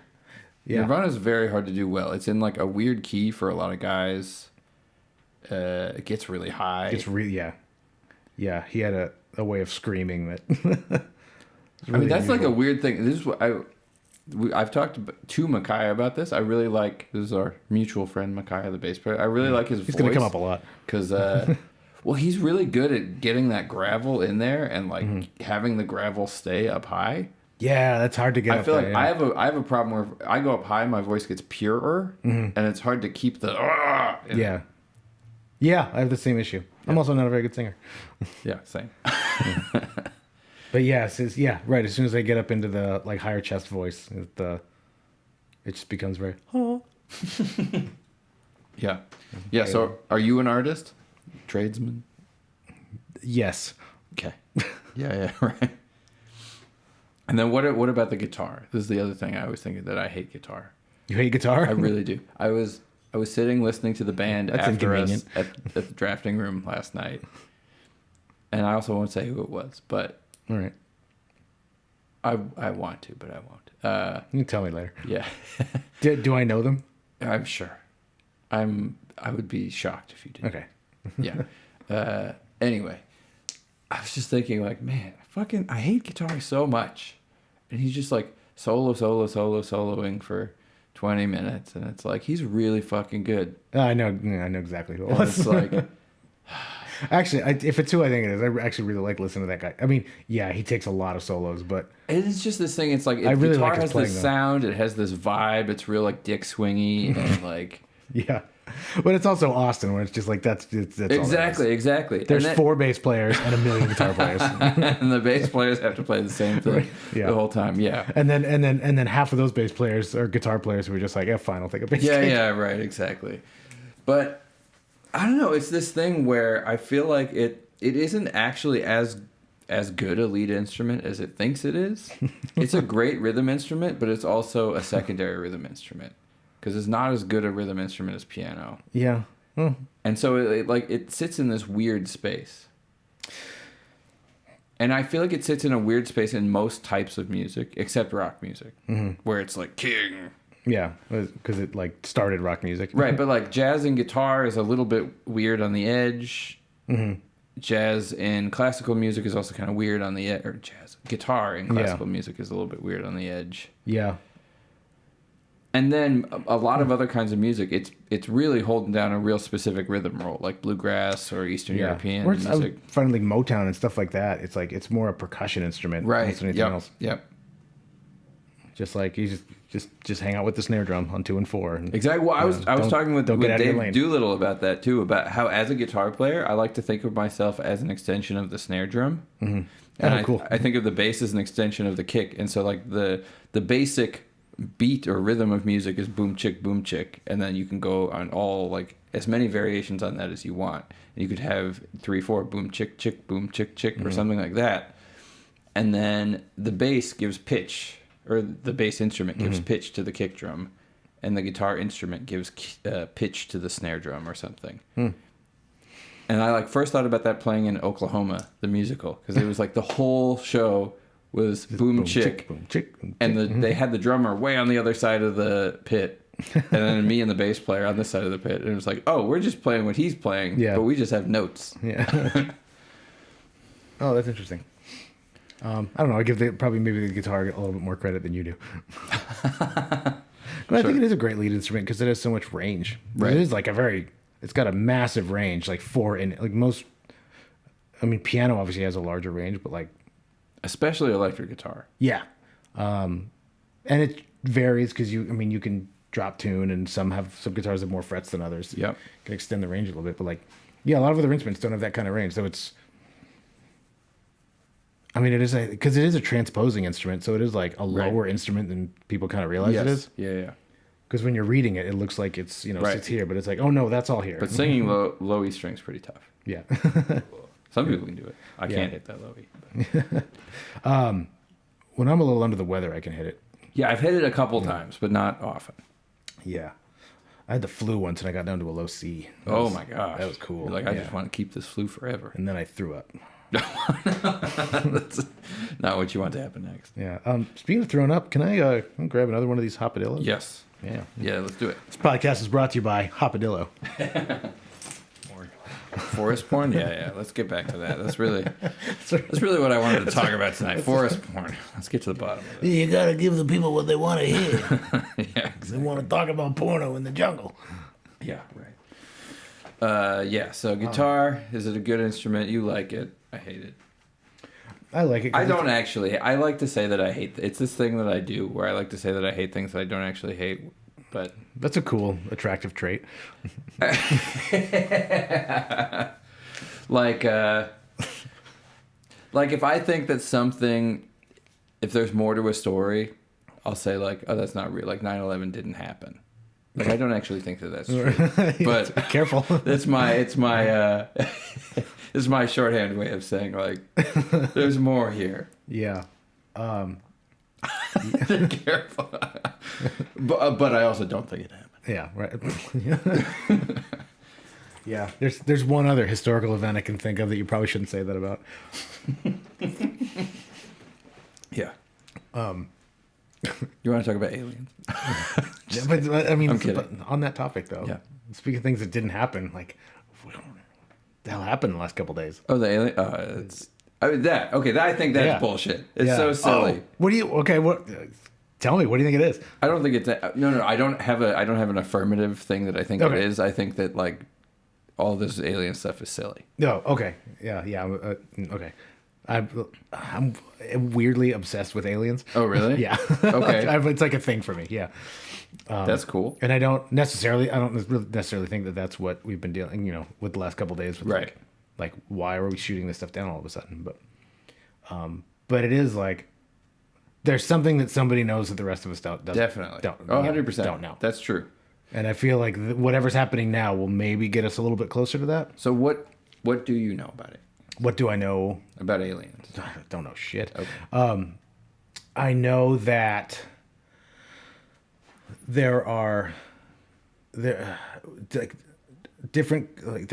Yeah. Nirvana's very hard to do well. It's in like a weird key for a lot of guys. It gets really high. It's really yeah. He had a way of screaming that. Really I mean, that's unusual. Like a weird thing. This is what I've talked to Micaiah about this. I really like, this is our mutual friend Micaiah, the bass player. I really like his voice. He's gonna come up a lot because well, he's really good at getting that gravel in there and like having the gravel stay up high. Yeah, that's hard to get. I feel like I have a problem where I go up high, my voice gets purer, and it's hard to keep the. Yeah, I have the same issue. Yeah. I'm also not a very good singer. Yeah, same. But yeah, right. As soon as I get up into the like higher chest voice, it just becomes very. Yeah. Yeah. So, are you an artist, tradesman? Yes. Okay. Yeah, right. And then what about the guitar? This is the other thing I always think that I hate guitar. You hate guitar? I really do. I was sitting listening to the band That's after us inconvenient. at the drafting room last night. And I also won't say who it was, but All right. I want to, but I won't. You can tell me later. Yeah. Do I know them? I'm sure. I would be shocked if you did. Okay. Yeah. Anyway, I was just thinking, like, man, I hate guitar so much. And he's just like soloing for 20 minutes. And it's like, he's really fucking good. I know exactly who it And was. it's like, Actually, if it's who I think it is, I actually really like listening to that guy. I mean, yeah, he takes a lot of solos, but it's just this thing. It's like, I really guitar like his has playing, this though. sound. It has this vibe. It's real like dick swingy and like. yeah. But it's also Austin, where it's just like that's all that is. Exactly. There's 4 bass players and 1 million guitar players, and the bass players have to play the same thing Yeah. the whole time. Yeah. and then half of those bass players are guitar players who are just like, yeah, fine, I'll take a bass. Yeah, gig. yeah, right, exactly. But I don't know. It's this thing where I feel like it isn't actually as good a lead instrument as it thinks it is. It's a great rhythm instrument, but it's also a secondary rhythm instrument because it's not as good a rhythm instrument as piano. Yeah. Oh. And so it sits in this weird space. And I feel like it sits in a weird space in most types of music, except rock music, where it's like king. Yeah, because it like started rock music. Right, but like jazz and guitar is a little bit weird on the edge. Mm-hmm. Jazz in classical music is also kind of weird on the edge. Or guitar in classical music is a little bit weird on the edge. Yeah. And then a lot of other kinds of music, it's really holding down a real specific rhythm roll, like bluegrass or Eastern European Or music. I find like Motown and stuff like that. It's like it's more a percussion instrument, Right. than anything else. Yep. Just like you just hang out with the snare drum on 2 and 4. And, Exactly. Well, I was talking with don't get out of your Dave lane. Doolittle about that too, about how as a guitar player, I like to think of myself as an extension of the snare drum. Mm-hmm. And cool. I think of the bass as an extension of the kick, and so like the basic beat or rhythm of music is boom chick, and then you can go on all like as many variations on that as you want. And you could have 3/4 boom chick boom chick or something like that, and then the bass gives pitch. Or the bass instrument gives pitch to the kick drum, and the guitar instrument gives pitch to the snare drum or something. And I first thought about that playing in Oklahoma, the musical, because it was like the whole show was boom chick, boom chick, boom, and chick. they had the drummer way on the other side of the pit, and then me and the bass player on this side of the pit, and it was like, oh, we're just playing what he's playing, but we just have notes. Yeah. Oh, that's interesting. I don't know. I give maybe the guitar a little bit more credit than you do. But I think it is a great lead instrument because it has so much range. Right. It is like it's got a massive range, like most. I mean, piano obviously has a larger range, but like Especially electric guitar. yeah, and it varies because you can drop tune and some guitars have more frets than others. Yep. Can extend the range a little bit, but a lot of other instruments don't have that kind of range, so it's. I mean, it is because it is a transposing instrument, so it is like a lower instrument than people kind of realize it is. Yeah. Because when you're reading it, it looks like it's sits here, but it's like, oh no, that's all here. But singing low E string's pretty tough. Yeah. Some people can do it. I can't hit that low E. When I'm a little under the weather, I can hit it. Yeah, I've hit it a couple times, but not often. Yeah. I had the flu once and I got down to a low C. My gosh. That was cool. You're like, I just want to keep this flu forever. And then I threw up. That's not what you want to happen next. Yeah. Speaking of throwing up, can I grab another one of these hopadillos? Yes. Yeah. Yeah, let's do it. This podcast is brought to you by Hopadillo. Forest porn? Yeah. Let's get back to that. That's really what I wanted to talk about tonight. Forest porn. Let's get to the bottom of it. You gotta give the people what they want to hear. Yeah, They want to talk about porno in the jungle. Yeah, right. So guitar, is it a good instrument? You like it. I hate it. I like it. I don't actually. I like to say that I hate. It's this thing that I do where I like to say that I hate things that I don't actually hate. But That's a cool, attractive trait. like if I think that something, if there's more to a story, I'll say like, oh, that's not real. Like 9/11 didn't happen. Like I don't actually think that that's true. But careful. it's my is my shorthand way of saying like, there's more here. Yeah. Careful. But I also don't think it happened. Yeah, right. Yeah, there's one other historical event I can think of that you probably shouldn't say that about. Yeah. You want to talk about aliens? Yeah, but I mean, I'm kidding. But on that topic though. Yeah. Speaking of things that didn't happen, like, the hell happened in the last couple days? Oh, the alien. That I think that's bullshit. It's so silly. What do you? Okay, what? Tell me. What do you think it is? I don't think it's no. I don't have an affirmative thing that I think it is. I think that like all this alien stuff is silly. No. Okay. Yeah. Okay. I'm weirdly obsessed with aliens. Oh, really? Yeah. Okay. It's like a thing for me. Yeah. That's cool. And I don't necessarily think that that's what we've been dealing, with the last couple of days. With right. Like, why are we shooting this stuff down all of a sudden? But it is like, there's something that somebody knows that the rest of us don't. Definitely. Don't, 100%. Don't know. That's true. And I feel like whatever's happening now will maybe get us a little bit closer to that. So what do you know about it? What do I know about aliens? I don't know shit. Okay. I know that there's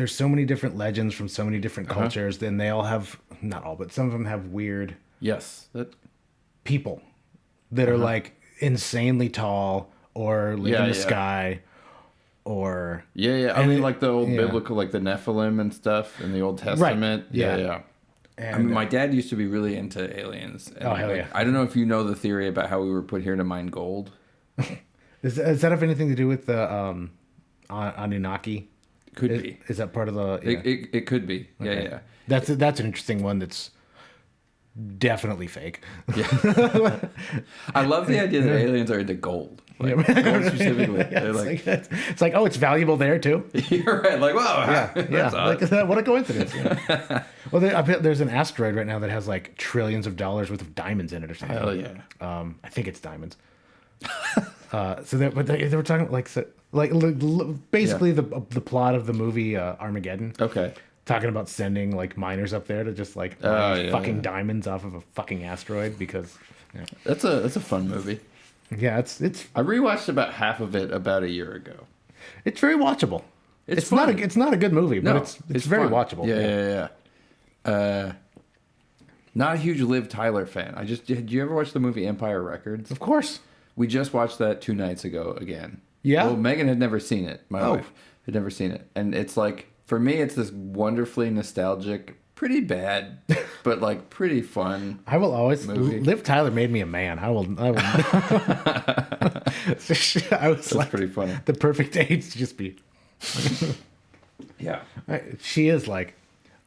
so many different legends from so many different cultures. Then they all have, not all, but some of them have weird people that are like insanely tall or live in the sky. Or I mean, like the old biblical, like the Nephilim and stuff in the Old Testament. Right. Yeah. And, I mean, my dad used to be really into aliens. And hell yeah! I don't know if you know the theory about how we were put here to mine gold. Does that have anything to do with the Anunnaki? Could be. Is that part of the? Yeah. It could be. Okay. Yeah. That's an interesting one. That's definitely fake. Yeah. I love the idea that aliens are into gold. Like, gold specifically. It's like, oh, it's valuable there too. You're right. Like, wow. Yeah. Like, what a coincidence. Yeah. Well, I bet there's an asteroid right now that has like trillions of dollars worth of diamonds in it or something. Hell yeah. I think it's diamonds. They were talking basically the plot of the movie Armageddon. Okay. Talking about sending like miners up there to just like mine diamonds off of a fucking asteroid because. Yeah. That's a fun movie. Yeah, it's. I rewatched about half of it about a year ago. It's very watchable. It's not a good movie, but it's very fun. watchable. Yeah. Not a huge Liv Tyler fan. Did you ever watch the movie Empire Records? Of course. We just watched that 2 nights ago again. Yeah. Well, Megan had never seen it. My wife had never seen it, and it's like for me, it's this wonderfully nostalgic. Pretty bad, but like pretty fun. I will always movie. Liv Tyler made me a man. I will. I was That's like pretty funny. The perfect age to just be. Yeah, she is like.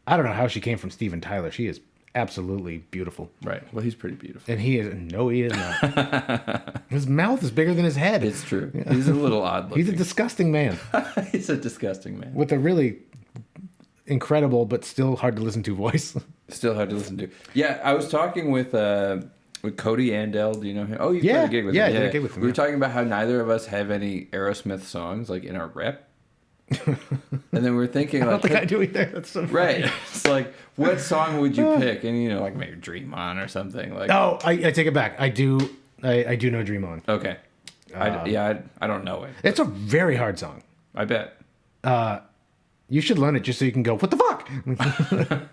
I don't know how she came from Steven Tyler. She is absolutely beautiful. Right. Well, he's pretty beautiful. And he is. No, he is not. His mouth is bigger than his head. It's true. He's a little odd looking. He's a disgusting man. He's a disgusting man with a really incredible but still hard to listen to voice. Still hard to listen to. Yeah, I was talking with Cody Andel. Do you know him? Oh, you played a gig with him. Yeah, I did a gig with him. We were talking about how neither of us have any Aerosmith songs like in our rep. And then we were thinking, I don't think I do either. That's so funny. Right. It's like, what song would you pick? And like maybe Dream On or something. Like, oh, I take it back. I do know Dream On. Okay. I don't know it. It's a very hard song. I bet. You should learn it just so you can go, what the fuck?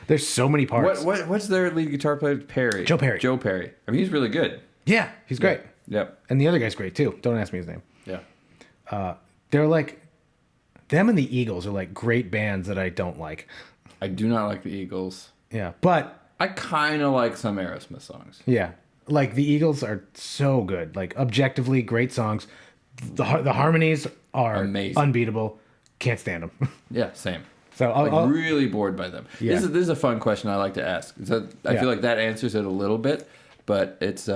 There's so many parts. What's their lead guitar player? Perry. Joe Perry. Joe Perry. I mean, he's really good. Yeah, he's great. Yep. And the other guy's great too. Don't ask me his name. Yeah. They're like, them and the Eagles are like great bands that I don't like. I do not like the Eagles. Yeah, but I kind of like some Aerosmith songs. Yeah, like the Eagles are so good. Like objectively great songs. The harmonies are amazing, unbeatable. Can't stand them. Yeah, same. So I'm really bored by them. Yeah. This is a fun question I like to ask. I feel like that answers it a little bit, but it's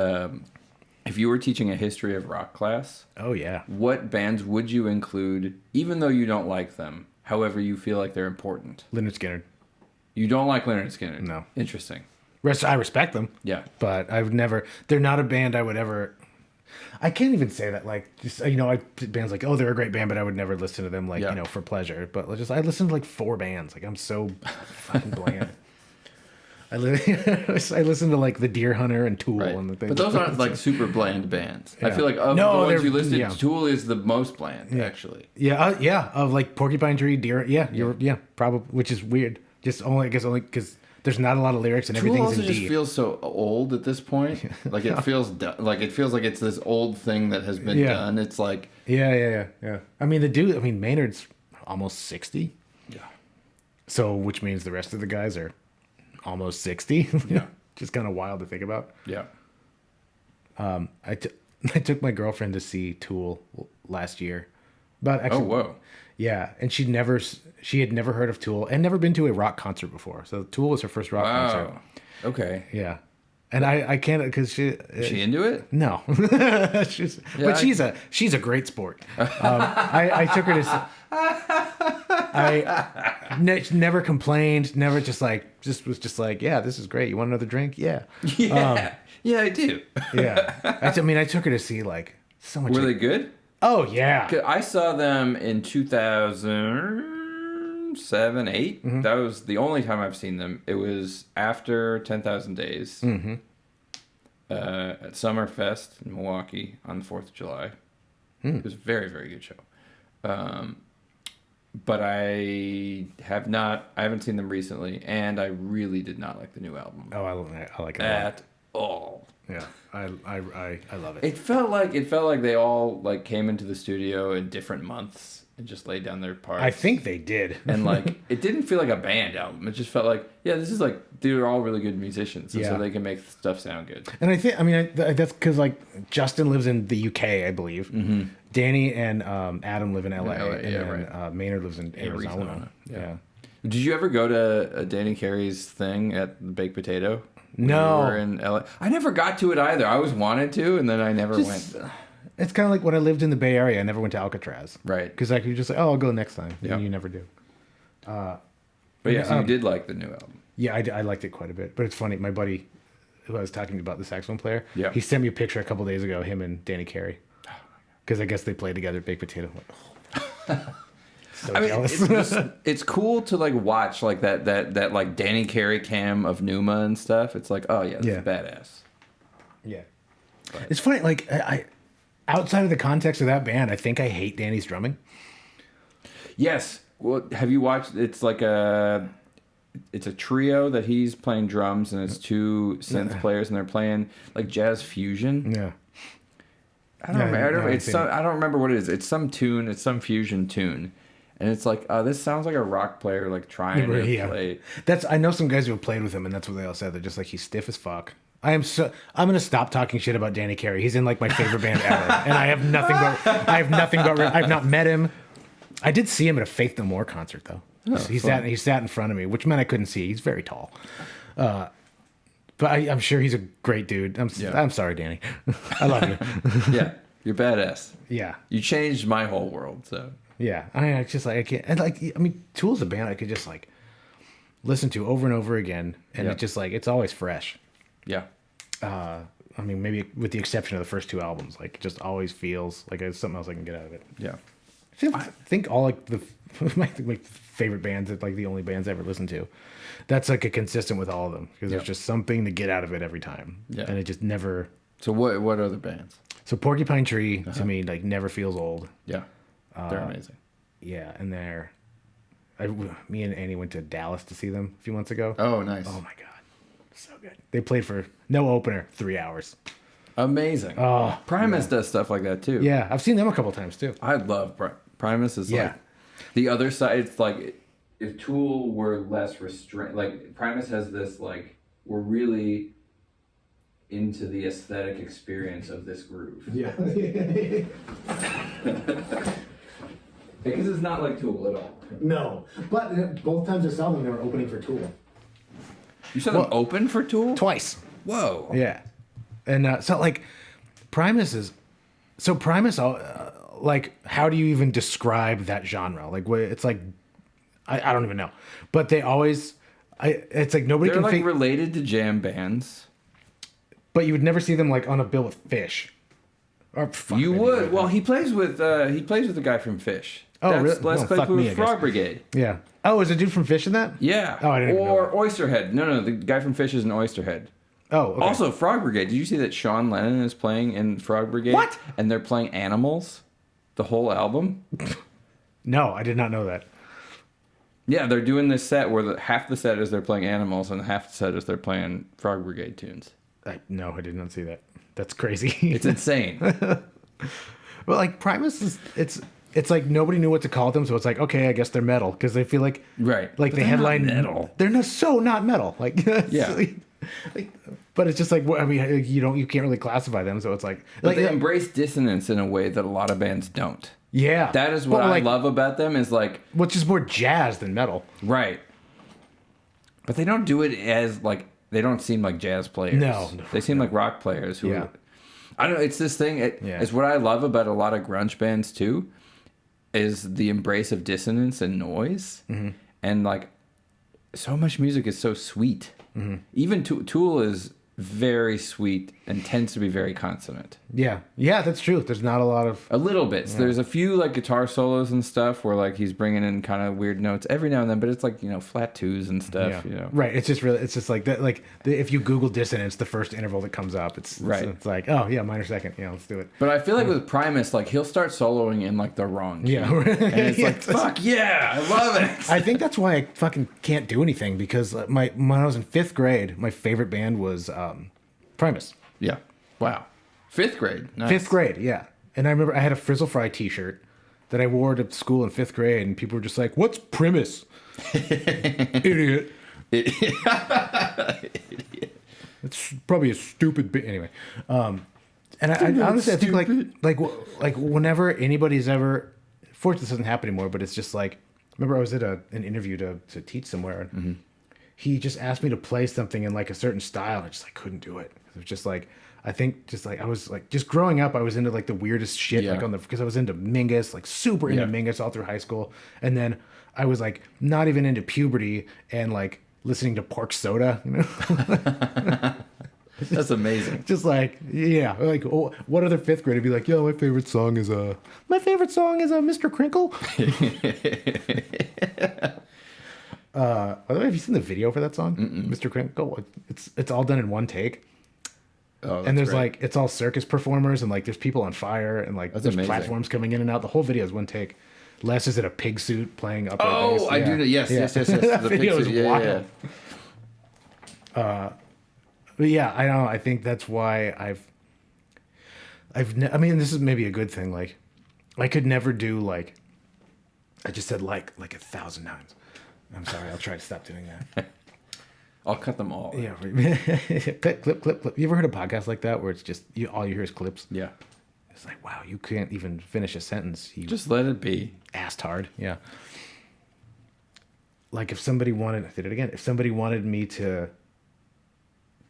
if you were teaching a history of rock class, oh yeah, what bands would you include, even though you don't like them? However, you feel like they're important. Lynyrd Skynyrd. You don't like Lynyrd Skynyrd? No. Interesting. I respect them. Yeah, but I've never. They're not a band I would ever. I can't even say that. Like, just bands like, oh, they're a great band, but I would never listen to them like for pleasure. But I listened to like 4 bands. Like, I'm so fucking bland. I listen to like the Deer Hunter and Tool and the things. But those aren't like super bland bands. Yeah. I feel like of the ones you listed, Tool is the most bland actually. Yeah, of like Porcupine Tree, Deer. Yeah, probably, which is weird. Just only because there's not a lot of lyrics and Tool everything's also in D. just feels so old at this point. Like it feels like it's this old thing that has been done. It's like yeah. I mean, Maynard's almost 60. Yeah. So which means the rest of the guys are almost 60. Yeah. Just kind of wild to think about. Yeah. I took my girlfriend to see Tool last year. Oh, whoa. Yeah, and she had never heard of Tool and never been to a rock concert before. So Tool was her first rock concert. Okay. Yeah. And I can't because Is she into it? No. She's a great sport. I took her to never complained, never was just like, yeah, this is great. You want another drink? Yeah. Yeah. Yeah, I do. Yeah. I took her to see like so much. Were they good? Oh yeah. I saw them in 2007, 8. Mm-hmm. That was the only time I've seen them. It was after 10,000 Days at Summerfest in Milwaukee on the 4th of July. It was a very, very good show. But I haven't seen them recently, and I really did not like the new album. Oh, I like it at all. Yeah, I love it. It felt like they all like came into the studio in different months and just laid down their parts. I think they did. And like it didn't feel like a band album. It just felt like this is like they're all really good musicians, so they can make stuff sound good. And I think that's because like Justin lives in the UK, I believe. Mm-hmm. Danny and Adam live in LA, and Maynard lives in Arizona. Yeah. Did you ever go to Danny Carey's thing at the Baked Potato? No. We were in LA. I never got to it either. I always wanted to, and then I never went. It's kind of like when I lived in the Bay Area. I never went to Alcatraz. Right. Because I could just say, I'll go next time. And you never do. But yeah, so you did like the new album. Yeah, I liked it quite a bit. But it's funny. My buddy, who I was talking about, the saxophone player, he sent me a picture a couple days ago, him and Danny Carey. Because I guess they played together at Baked Potato. So jealous. It's cool to like watch like that like Danny Carey cam of Numa and stuff. It's like, oh yeah, this is badass. Yeah, but it's funny. Like I outside of the context of that band, I think I hate Danny's drumming. Yes. Well, have you watched? It's like it's a trio that he's playing drums, and it's 2 synth players, and they're playing like jazz fusion. Yeah. I don't remember. I don't remember what it is. It's some tune. It's some fusion tune. And it's like, this sounds like a rock player like trying to play. I know some guys who have played with him, and that's what they all said. They're just like, he's stiff as fuck. I'm gonna stop talking shit about Danny Carey. He's in like my favorite band ever, and I have nothing but I've not met him. I did see him at a Faith No More concert though. Oh, he sat in front of me, which meant I couldn't see. He's very tall. But I'm sure he's a great dude. I'm sorry, Danny. I love you. Yeah, you're badass. Yeah, you changed my whole world. So. Yeah, I just like I can't. And like, I mean, Tool's a band I could just like listen to over and over again, and it's just like it's always fresh. Yeah. I mean, maybe with the exception of the first 2 albums, like it just always feels like there's something else I can get out of it. Yeah. I think all like my favorite bands, that like the only bands I ever listened to, that's like a consistent with all of them because there's just something to get out of it every time. Yeah. And it just never. So what other bands? So Porcupine Tree to me like never feels old. Yeah. They're amazing. Yeah, and me and Annie went to Dallas to see them a few months ago. Oh, nice. Oh my god, so good. They played for no opener, 3 hours. Amazing. Oh, Primus does stuff like that too. Yeah, I've seen them a couple times too. I love Primus. Is like the other side. It's like if Tool were less restrained. Like Primus has this like we're really into the aesthetic experience of this groove. Yeah. Because it's not like Tool at all. No, but both times I saw them, they were opening for Tool. You saw them open for Tool? Twice. Whoa. Yeah, and so like Primus, like how do you even describe that genre? Like what it's like, I don't even know. But they always, it's like nobody They're can like related to jam bands. But you would never see them like on a bill with Fish. Or, fuck, You maybe would. not. Well, he plays with the guy from Fish. Oh, That's really? Les No, Claypool fuck me, I with guess. Frog Brigade. Yeah. Oh, is a dude from Fish in that? Yeah. Oh, I didn't even know Or that. Oysterhead. No, the guy from Fish is an Oysterhead. Oh, okay. Also, Frog Brigade. Did you see that Sean Lennon is playing in Frog Brigade? What? And they're playing Animals, the whole album. No, I did not know that. Yeah, they're doing this set where half the set is they're playing Animals and half the set is they're playing Frog Brigade tunes. No, I did not see that. That's crazy. It's insane. Well, like Primus is it's like nobody knew what to call them, so it's like, okay, I guess they're metal because they feel like Right. like But the they're headline not metal. They're not so not metal. Like Yeah. but it's just like I mean you can't really classify them, so it's like But they embrace dissonance in a way that a lot of bands don't. yeah. That is what Well, I like, love about them is like, which is more jazz than metal. right. But they don't do it as like, they don't seem like jazz players. No, They seem like rock players who, Yeah. I don't know, it's this thing, Yeah. it's what I love about a lot of grunge bands too, is the embrace of dissonance and noise. Mm-hmm. And like, so much music is so sweet. Mm-hmm. Even Tool is very sweet and tends to be very consonant. Yeah. Yeah, that's true. There's not a lot of A little bit. So there's a few like guitar solos and stuff where like he's bringing in kind of weird notes every now and then, but it's like, flat twos and stuff, Right. It's just like that. Like if you Google dissonance, the first interval that comes up, it's like, oh yeah, minor second. Yeah, let's do it. But I feel like with Primus, like he'll start soloing in like the wrong key. Yeah. And it's like, fuck yeah, I love it. I think that's why I fucking can't do anything because when I was in 5th grade, my favorite band was Primus. Yeah. Wow. 5th grade. Nice. 5th grade, yeah. And I remember I had a Frizzle Fry T-shirt that I wore to school in 5th grade, and people were just like, "What's Primus?" Idiot. It's probably a stupid bit anyway. And I honestly I think like whenever anybody's ever, fortunately this doesn't happen anymore, but it's just like, remember I was at an interview to teach somewhere, and he just asked me to play something in like a certain style. I just like couldn't do it. It was just like, I think just like I was like just growing up, I was into like the weirdest shit, Yeah. like because I was into Mingus, like super into Yeah. Mingus all through high school, and then I was like not even into puberty and like listening to Pork Soda, That's amazing. just like yeah, like what other 5th grader would be like? Yo, my favorite song is Mr. Crinkle. By the way, have you seen the video for that song, Mr. Crinkle? It's all done in one take. Oh, And there's great. like it's all circus performers and like there's people on fire and like That's there's amazing. platforms coming in and out. The whole video is one take. Les is in a pig suit playing upright Oh, bass. I Yeah. do know. Yes, Yeah. yes. That The video picture, is wild. But yeah, I don't know. I think that's why I mean, this is maybe a good thing. Like, I could never do like, I just said like 1,000 times. I'm sorry. I'll try to stop doing that. I'll cut them all. Yeah. clip. You ever heard a podcast like that where it's just all you hear is clips? Yeah. It's like, wow, you can't even finish a sentence. You Just let it be. assed hard. Yeah. Like if somebody wanted, I did it again. If somebody wanted me to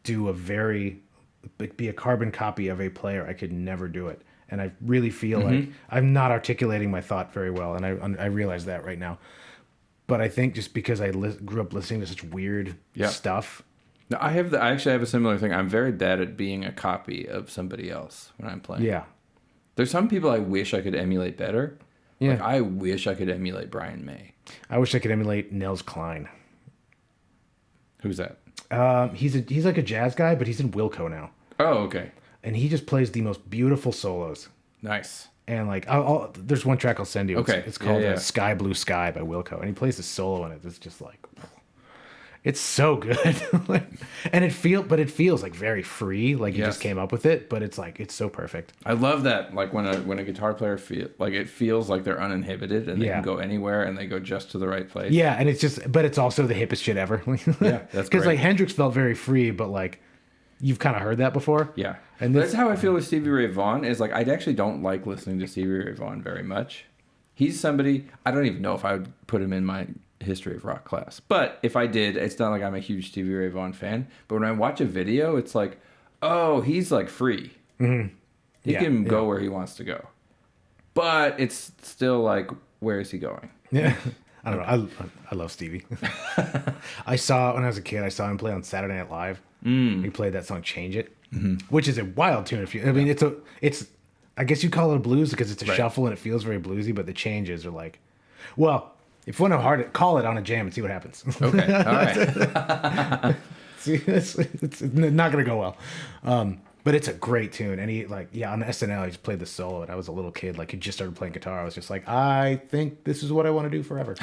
do be a carbon copy of a player, I could never do it. And I really feel like I'm not articulating my thought very well. And I realize that right now. But I think just because I grew up listening to such weird stuff. No, I actually have a similar thing. I'm very bad at being a copy of somebody else when I'm playing. Yeah. There's some people I wish I could emulate better. Yeah. Like I wish I could emulate Brian May. I wish I could emulate Nels Cline. Who's that? He's like a jazz guy, but he's in Wilco now. Oh, okay. And he just plays the most beautiful solos. Nice. And like, there's one track I'll send you. Okay. It's called Yeah. Sky Blue Sky by Wilco. And he plays the solo in it. It's just like, it's so good. And it feels like very free. Like you just came up with it, but it's like, it's so perfect. I love that. Like when a guitar player it feels like they're uninhibited and they can go anywhere and they go just to the right place. Yeah. And but it's also the hippest shit ever. Yeah, that's because like great. Hendrix felt very free, but like you've kind of heard that before. Yeah. And That's how I feel with Stevie Ray Vaughan is like, I actually don't like listening to Stevie Ray Vaughan very much. He's somebody, I don't even know if I would put him in my history of rock class. But if I did, it's not like I'm a huge Stevie Ray Vaughan fan. But when I watch a video, it's like, oh, he's like free. Mm-hmm. He can go where he wants to go. But it's still like, where is he going? Yeah. I don't know. I love Stevie. When I was a kid, I saw him play on Saturday Night Live. He played that song "Change It," which is a wild tune. It's I guess you call it a blues because it's a Right. shuffle and it feels very bluesy, but the changes are like, well, if you want to hard call it on a jam and see what happens. Okay. All right. See, it's not gonna go well. But it's a great tune, and he on SNL he just played the solo, and I was a little kid, like he just started playing guitar. I was just like, I think this is what I want to do forever.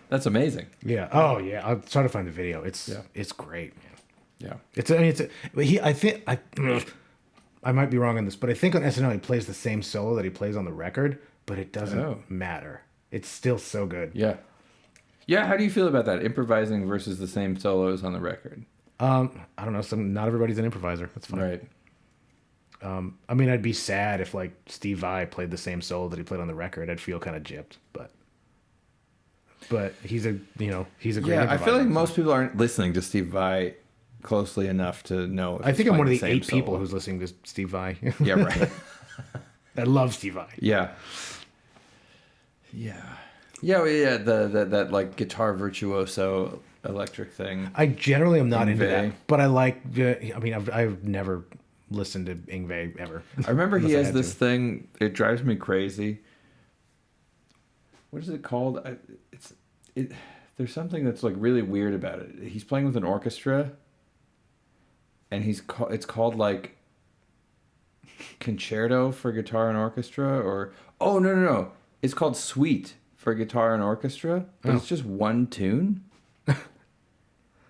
That's amazing. Yeah. Oh yeah. I'll try to find the video. It's great, man. Yeah. I might be wrong on this, but I think on SNL he plays the same solo that he plays on the record, but it doesn't matter. It's still so good. Yeah. Yeah. How do you feel about that? Improvising versus the same solos on the record. I don't know. Not everybody's an improviser. That's fine. Right. I mean, I'd be sad if like Steve Vai played the same solo that he played on the record. I'd feel kind of gypped, but he's a great Yeah, I improviser. feel like most people aren't listening to Steve Vai closely enough to know. If I think I'm one of the same 8 people solo. who's listening to Steve Vai. Yeah, right. I love Steve Vai. Yeah. Yeah. Yeah, well, yeah. That like guitar virtuoso electric thing. I generally am not into Yngwie. that, but I like. I mean, I've never listened to Yngwie ever. I remember he Unless I has had this to. thing. It drives me crazy. What is it called? There's something that's like really weird about it. He's playing with an orchestra, and it's called like Concerto for Guitar and Orchestra, or no, it's called Suite for Guitar and Orchestra, but it's just one tune.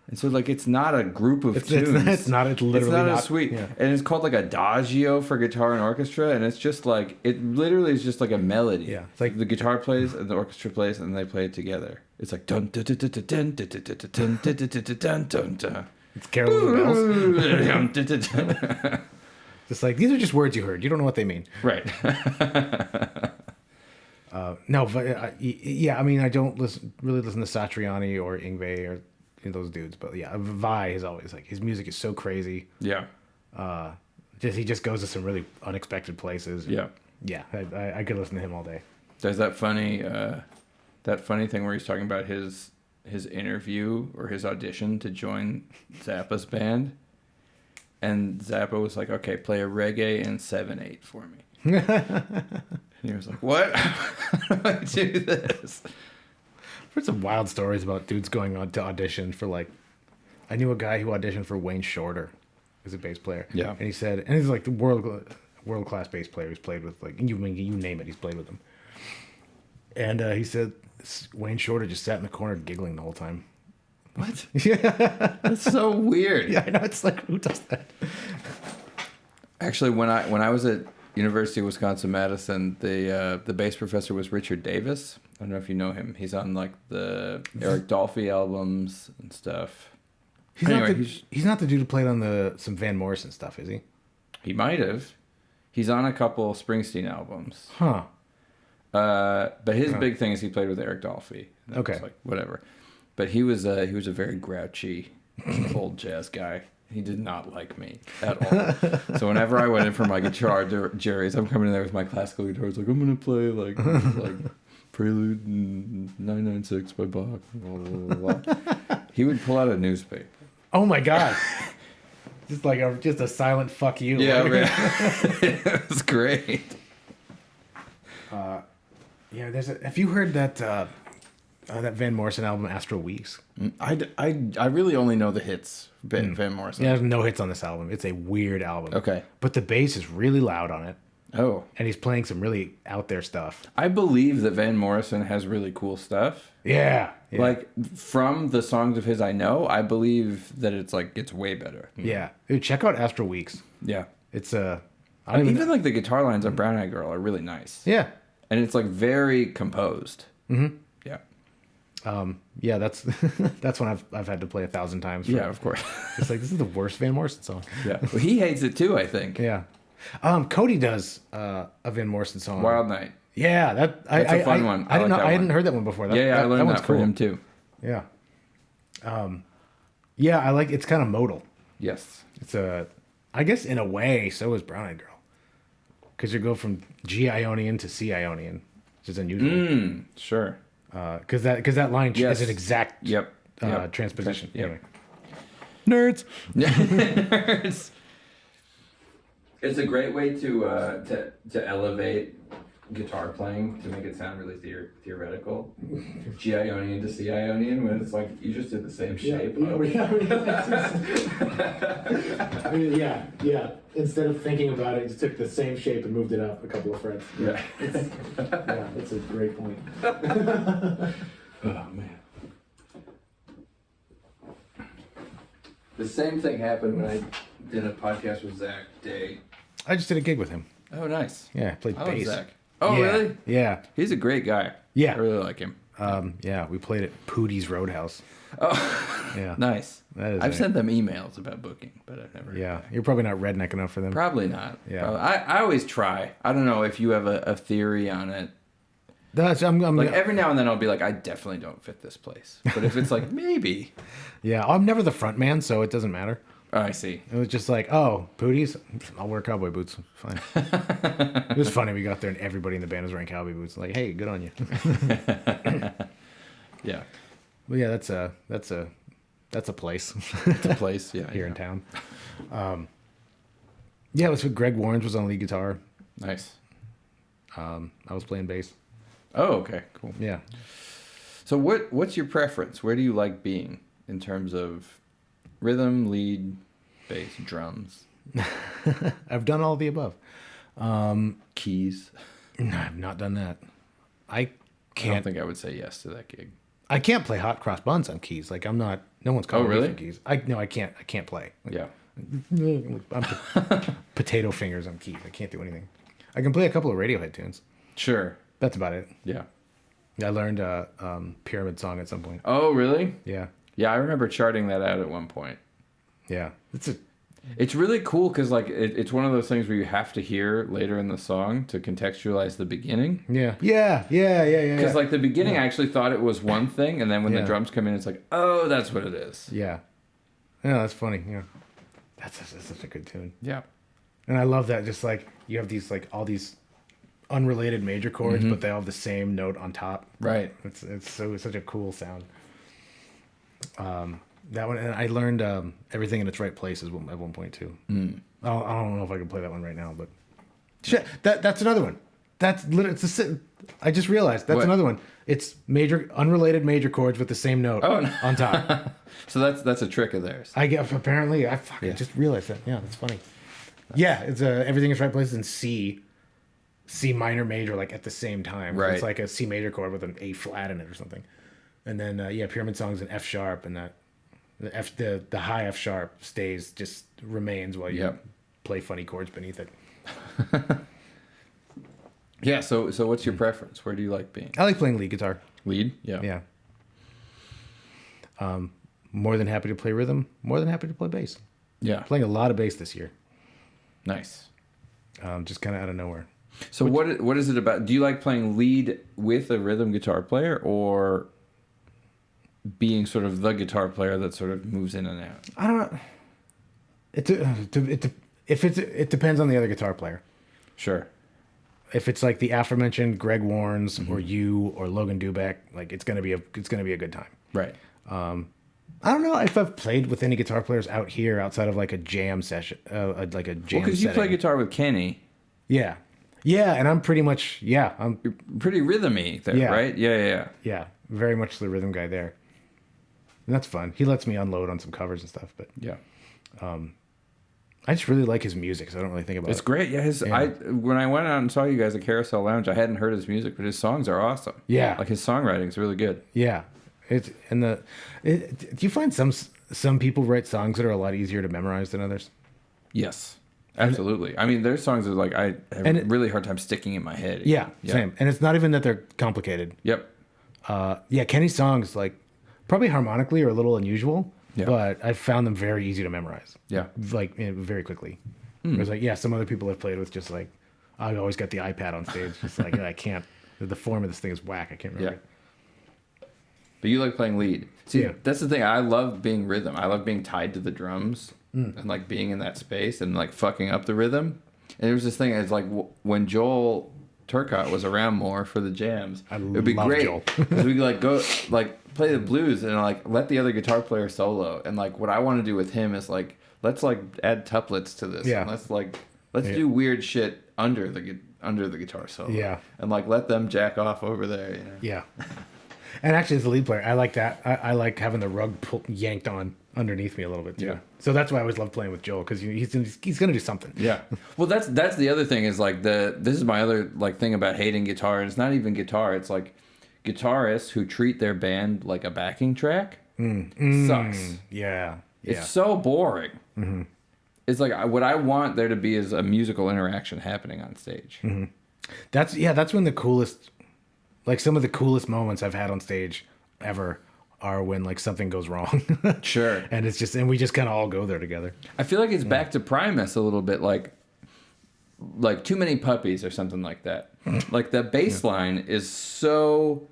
And so, like, it's not a group of tunes. It's literally it's not not a suite. yeah. And it's called, like, Adagio for guitar and orchestra. And it's just, like, it literally is just, like, a melody. Yeah. It's like the guitar plays and the orchestra plays and they play it together. It's like, dun dun dun dun dun dun dun dun dun dun dun dun. It's Carol of the Bells. Bells. Just like, these are just words you heard. You don't know what they mean. Right. No, but yeah, I mean, I don't really listen to Satriani or Yngwie or those dudes, but yeah, Vai is always like, his music is so crazy. Yeah. He just goes to some really unexpected places. Yeah. Yeah, I could listen to him all day. There's that funny thing where he's talking about his interview or his audition to join Zappa's band, and Zappa was like, "Okay, play a reggae and 7/8 for me." And he was like, "What? How do I do this?" I've heard some wild stories about dudes going on to audition for like, I knew a guy who auditioned for Wayne Shorter, who's a bass player. Yeah. And he said, and he's like the world class bass player. He's played with like you name it, he's played with them. And he said Wayne Shorter just sat in the corner giggling the whole time. What? Yeah, That's so weird. yeah, I know. It's like, who does that? Actually, when I was at University of Wisconsin-Madison, the bass professor was Richard Davis. I don't know if you know him. He's on like the Eric Dolphy albums and stuff. He's Anyway, he's not the dude who played on some Van Morrison stuff, is he? He might have. He's on a couple Springsteen albums. Huh. But his big thing is he played with Eric Dolphy. And Okay. it's like, whatever. But he was a very grouchy old jazz guy. He did not like me at all. So whenever I went in for my guitar juries, I'm coming in there with my classical guitar. It's like, I'm gonna play like Prelude 996 by Bach. Blah, blah, blah, blah. He would pull out a newspaper. Oh my god. Just like a silent fuck you. Yeah, it was great. Yeah, have you heard that that Van Morrison album, Astral Weeks? I really only know the hits. Van Morrison. Yeah, there's no hits on this album. It's a weird album. Okay. But the bass is really loud on it, Oh, and he's playing some really out there stuff. I believe that Van Morrison has really cool stuff. Yeah. Like from the songs of his I know, I believe that it's way better. Yeah. Dude, check out Astral Weeks. Yeah. It's Even like the guitar lines on Brown Eyed Girl are really nice. Yeah. And it's like very composed. Mm-hmm. Yeah. Yeah, that's that's one I've had to play 1,000 times. Yeah, of course. It's like, this is the worst Van Morrison song. Yeah. Well, he hates it too, I think. Yeah. Cody does a Van Morrison song. Wild Night. Yeah, That's a fun one. I like that I hadn't one. heard that one before. I learned one's that from him too. Yeah. Yeah, I like, it's kind of modal. Yes. It's I guess in a way, so is Brown Eyed Girl. Because you go from G Ionian to C Ionian, which is unusual. Sure. Because that line Yes. is an exact Yep. transposition. Yep. Anyway. Nerds. Nerds. It's a great way to elevate guitar playing to make it sound really theoretical. G Ionian to C Ionian, when it's like you just did the same shape. Yeah. Instead of thinking about it, you just took the same shape and moved it up a couple of frets. Yeah. That's a great point. Oh man. The same thing happened when I did a podcast with Zach Day. I just did a gig with him. Oh, nice. Yeah, I played I love bass. Zach. Oh, Yeah. really? Yeah. He's a great guy. Yeah. I really like him. Yeah, we played at Pootie's Roadhouse. Oh, Yeah. nice. That is I've it. sent them emails about booking, but I've never. Yeah, you're probably not redneck enough for them. Probably not. Yeah. I always try. I don't know if you have a theory on it. I'm Like every now and then I'll be like, I definitely don't fit this place. But if it's like, maybe. yeah, I'm never the front man, so it doesn't matter. Oh, I see. It was just like, oh, Pootie's? I'll wear cowboy boots. Fine. It was funny. We got there and everybody in the band was wearing cowboy boots. Like, hey, good on you. Yeah. Well, yeah, that's a place It's a place. Yeah. here in town. Yeah, it was with Greg Warrens was on lead guitar. Nice. I was playing bass. Oh, okay. Cool. Yeah. So what's your preference? Where do you like being in terms of rhythm, lead, bass, drums, I've done all of the above. keys? No, I've not done that. I I don't can't. think I would say yes to that gig. I can't play hot cross buns on keys. Like I'm not. No one's calling really? me for keys. I can't. I can't play. Yeah. I'm potato fingers on keys. I can't do anything. I can play a couple of Radiohead tunes. Sure. That's about it. Yeah. I learned Pyramid Song at some point. Oh, really? Yeah. Yeah, I remember charting that out at one point. Yeah. It's really cool because like it's one of those things where you have to hear later in the song to contextualize the beginning. Yeah. Because like the beginning, I actually thought it was one thing, and then when the Yeah. drums come in, it's like, oh, that's what it is. Yeah. Yeah, that's funny. Yeah. That's such a good tune. Yeah. And I love that. Just like you have these like all these unrelated major chords, but they all have the same note on top. Right. It's such a cool sound. That one, and I learned Everything in Its Right Place at one point too. I don't know if I can play that one right now, but shit, that's another one. That's literally I just realized that's What? another one. It's unrelated major chords with the same note on top. So that's a trick of theirs. I fucking just realized that. Yeah, that's funny. Yeah, it's Everything in Its Right Place in C minor major like at the same time. Right. It's like a C major chord with an A flat in it or something. And then Pyramid Song's an F sharp, and that the high F sharp remains while you play funny chords beneath it. Yeah. So what's your preference? Where do you like being? I like playing lead guitar. Lead. Yeah. Yeah. More than happy to play rhythm. More than happy to play bass. Yeah. Playing a lot of bass this year. Nice. Just kind of out of nowhere. So what is it about? Do you like playing lead with a rhythm guitar player, or being sort of the guitar player that sort of moves in and out? I don't know. It depends on the other guitar player. Sure. If it's like the aforementioned Greg Warrens or you or Logan Dubek, like it's gonna be a good time. Right. I don't know if I've played with any guitar players out here outside of like a jam session, like a jam. Well, because you play setting. guitar with Kenny. Yeah, and I'm pretty much I'm Pretty rhythmy there, Yeah. right? Yeah. very much the rhythm guy there, and that's fun. He lets me unload on some covers and stuff, but Yeah. I just really like his music, so I don't really think about It's it. great. Yeah, when I went out and saw you guys at Carousel Lounge, I hadn't heard his music, but his songs are awesome. Yeah. Like his songwriting's really good. Yeah, do you find some people write songs that are a lot easier to memorize than others? Yes. Absolutely. I mean, there's songs that like I have a really hard time sticking in my head. Yeah, same. And it's not even that they're complicated. Yep. Kenny's songs like probably harmonically are a little unusual, Yeah. but I found them very easy to memorize. Yeah. Like very quickly. Whereas like some other people I've played with just like I always got the iPad on stage, just like I can't. The form of this thing is whack. I can't remember. Yeah. But you like playing lead. See, Yeah. that's the thing. I love being rhythm. I love being tied to the drums and like being in that space and like fucking up the rhythm. And there was this thing. It's like when Joel Turcotte was around more for the jams, it would be love great Joel. because we could like go like play the blues and like let the other guitar player solo. And like what I want to do with him is like let's like add tuplets to this. Yeah. And let's like Let's do weird shit under the guitar solo. Yeah. And like let them jack off over there. You know? Yeah. And actually, as a lead player, I like that. I like having the rug yanked on underneath me a little bit too. Yeah. So that's why I always love playing with Joel, because he's gonna do something. Yeah. Well, that's the other thing is like this is my other like thing about hating guitar. And it's not even guitar. It's like guitarists who treat their band like a backing track sucks. Yeah. It's so boring. Mm-hmm. It's like what I want there to be is a musical interaction happening on stage. Mm-hmm. That's when the coolest, like some of the coolest moments I've had on stage ever are when like something goes wrong. Sure. And we just kind of all go there together. I feel like it's back to Primus a little bit, like Too Many Puppies or something like that. Like the bass line is so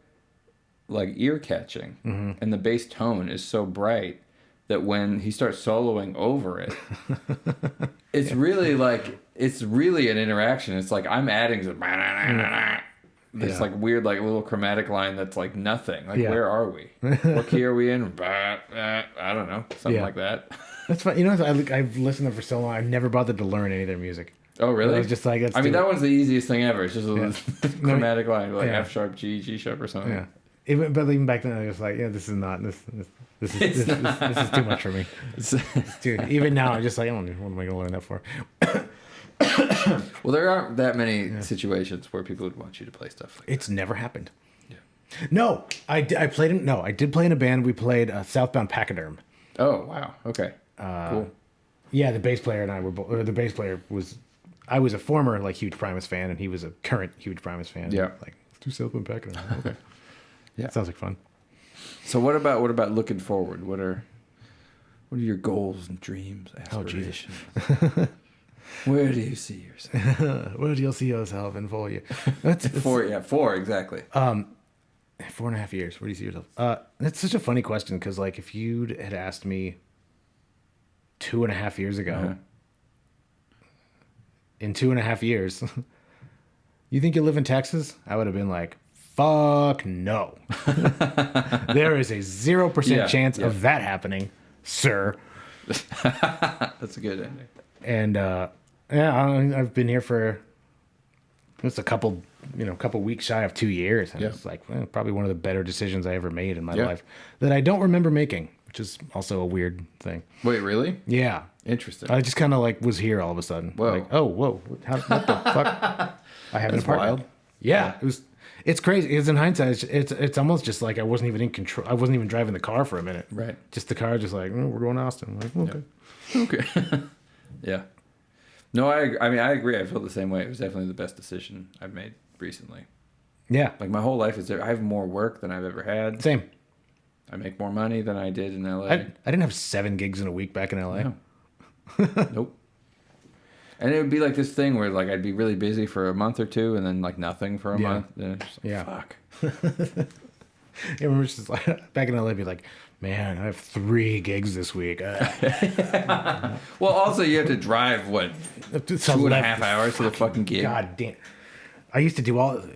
like ear catching, and the bass tone is so bright that when he starts soloing over it, it's really an interaction. It's like I'm adding this like weird like little chromatic line that's like nothing. Like where are we? What key are we in? I don't know, something like that. That's fine. You know, I've listened to them for so long. I've never bothered to learn any of their music. Oh really? I was just like, I mean, that one's the easiest thing ever. It's just a chromatic line, like F sharp, G sharp, or something. Yeah. But even back then, I was like, yeah, this is too much for me. Dude, even now, I'm just like, what am I going to learn that for? Well, there aren't that many situations where people would want you to play stuff like that. It's never happened. Yeah. No, I did play in a band. We played Southbound Pachyderm. Oh, wow. Okay. Cool. Yeah, the bass player and I were both, or the bass player I was a former like huge Primus fan, and he was a current huge Primus fan. Yeah. Like, let's do Southbound Pachyderm. Okay. Yeah. Sounds like fun. So what about looking forward? What are your goals and dreams, aspirations? Where do you see yourself? Where do you see yourself in 4 years? 4 exactly. 4.5 years. Where do you see yourself? That's such a funny question, because like if you had asked me 2.5 years ago, in 2.5 years, you think you live in Texas? I would have been like, fuck no. There is a 0% chance of that happening, sir. That's a good ending. And I've been here for just a couple weeks shy of 2 years, and it's like probably one of the better decisions I ever made in my life that I don't remember making, which is also a weird thing. Wait, really? Yeah. Interesting. I just kind of like was what all of a sudden. Whoa. Like, oh, whoa. What the fuck? I have an apartment. Wild. Yeah. It's crazy. Because in hindsight, it's almost just like I wasn't even in control. I wasn't even driving the car for a minute. Right. Just the car, just like, we're going to Austin. I'm like, okay. Okay. Yeah. No, I mean, I agree. I feel the same way. It was definitely the best decision I've made recently. Yeah. Like my whole life is there. I have more work than I've ever had. Same. I make more money than I did in LA. I didn't have 7 gigs in a week back in LA. No. Nope. And it would be like this thing where like I'd be really busy for a month or two, and then like nothing for a month. And it's like, fuck. I remember just like back in LA, I'd be like, man, I have 3 gigs this week. Well, also you have to drive 2.5 hours to the fucking gig. God damn. I used to do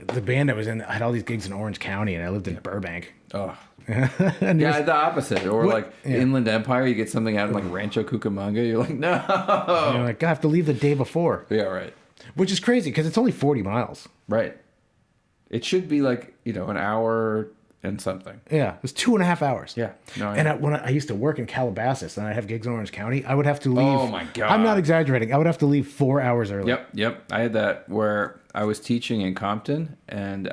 the band I was in. I had all these gigs in Orange County, and I lived in Burbank. Oh. Yeah, the opposite. Or Inland Empire, you get something out in like Rancho Cucamonga. You're like, no. And you're like, I have to leave the day before. Yeah, right. Which is crazy because it's only 40 miles. Right. It should be like, an hour and something. Yeah, it was 2.5 hours. Yeah. No, when I used to work in Calabasas and I have gigs in Orange County, I would have to leave. Oh my God. I'm not exaggerating. I would have to leave 4 hours early. Yep. I had that where I was teaching in Compton, and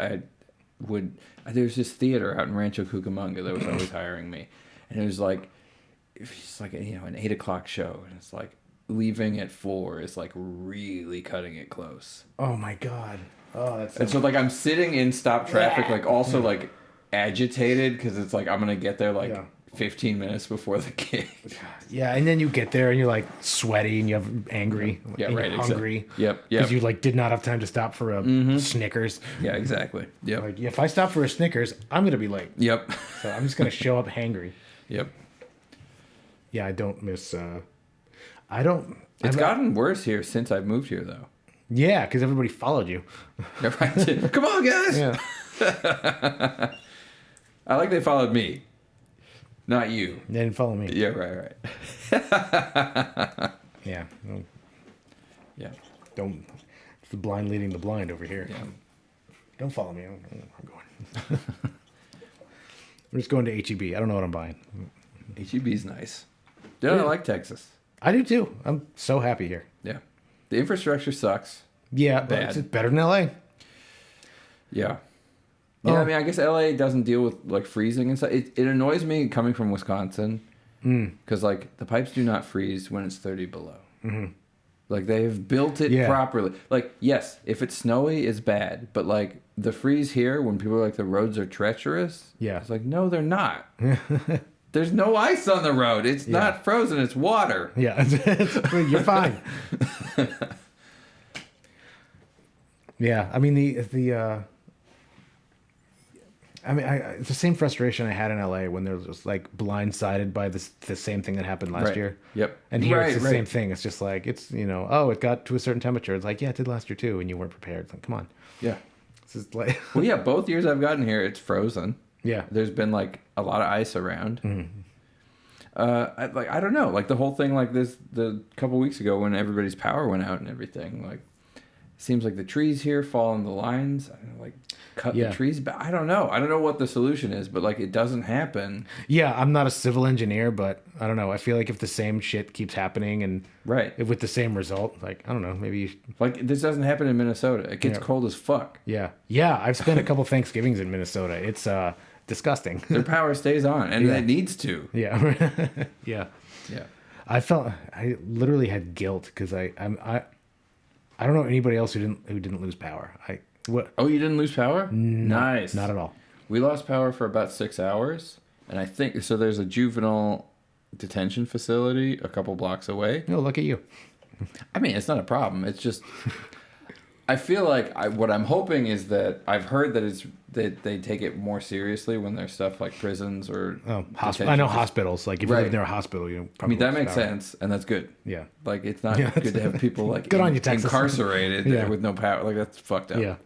there was this theater out in Rancho Cucamonga that was always hiring me. And it was like an 8 o'clock show. And it's like leaving at 4 is like really cutting it close. Oh my God. Oh, that's and so like I'm sitting in stop traffic, like also like agitated because it's like I'm going to get there like 15 minutes before the gig. Yeah, and then you get there and you're like sweaty and you're angry. Yeah, and right. You're hungry. Exactly. Yep. Because you like did not have time to stop for a Snickers. Yeah, exactly. Yep. Like if I stop for a Snickers, I'm gonna be late. Yep. So I'm just gonna show up hangry. Yep. Yeah, I don't miss. It's gotten worse here since I've moved here, though. Yeah, because everybody followed you. Right. Come on, guys. Yeah. I like they followed me. Not you. They didn't follow me. Yeah, right. Yeah. Yeah. Don't. It's the blind leading the blind over here. Yeah. Don't follow me. I'm going. I'm just going to HEB. I don't know what I'm buying. HEB's nice. Yeah, I like Texas. I do too. I'm so happy here. Yeah. The infrastructure sucks. Yeah, Bad. but it's better than LA. Yeah. Yeah, I mean, I guess LA doesn't deal with like freezing and stuff. It annoys me coming from Wisconsin because like the pipes do not freeze when it's 30 below. Mm-hmm. Like they've built it properly. Like, yes, if it's snowy, it's bad. But like the freeze here, when people are like the roads are treacherous, it's like, no, they're not. There's no ice on the road. It's not frozen. It's water. Yeah, you're fine. Yeah, I mean it's the same frustration I had in LA when they're just like blindsided by the same thing that happened last year. Yep. And here it's the same thing. It's just like it's it got to a certain temperature. It's like it did last year too, and you weren't prepared. It's like, come on. Yeah. This is like well, yeah. Both years I've gotten here, it's frozen. Yeah. There's been like a lot of ice around. Mm-hmm. I don't know. Like the whole thing, like the couple weeks ago when everybody's power went out and everything. Like, it seems like the trees here fall in the lines. I don't know, like cut the trees, but I don't know. I don't know what the solution is, but like it doesn't happen. Yeah, I'm not a civil engineer, but I don't know. I feel like if the same shit keeps happening and with the same result, like I don't know, maybe like this doesn't happen in Minnesota. It gets cold as fuck. Yeah, I've spent a couple Thanksgivings in Minnesota. It's disgusting. Their power stays on, and it needs to. Yeah, yeah. Yeah. I literally had guilt because I don't know anybody else who didn't lose power. What? Oh, you didn't lose power? No, nice. Not at all. We lost power for about 6 hours, and I think so. There's a juvenile detention facility a couple blocks away. Oh, look at you. I mean, it's not a problem. It's just I feel like what I'm hoping is that I've heard that they take it more seriously when there's stuff like prisons or I know hospitals. Like if you live near a hospital, you probably. I mean that makes sense, and that's good. Yeah. Like it's not good to have people like good on you, Texas. Incarcerated with no power. Like that's fucked up. Yeah.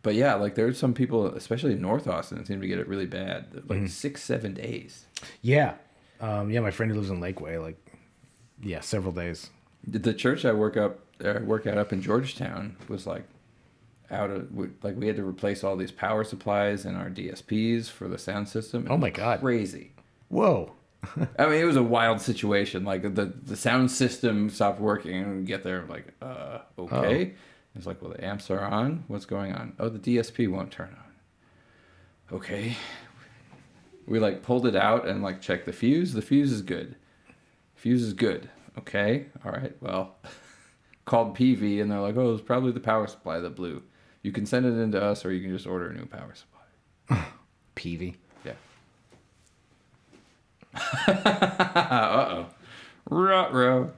But yeah, like there's some people, especially in North Austin, that seem to get it really bad. Like 6-7 days. Yeah. My friend who lives in Lakeway, like, several days. The church I work out up in Georgetown was like we had to replace all these power supplies and our DSPs for the sound system. Oh my God. Crazy. Whoa. I mean, it was a wild situation. Like the sound system stopped working and we get there like, okay. It's like, well, the amps are on. What's going on? Oh, the DSP won't turn on. Okay. We like pulled it out and like checked the fuse. The fuse is good. Fuse is good. Okay. All right. Well, called PV and they're like, oh, it's probably the power supply that blew. You can send it into us or you can just order a new power supply. PV. Yeah. Uh-oh. Ruh-roh.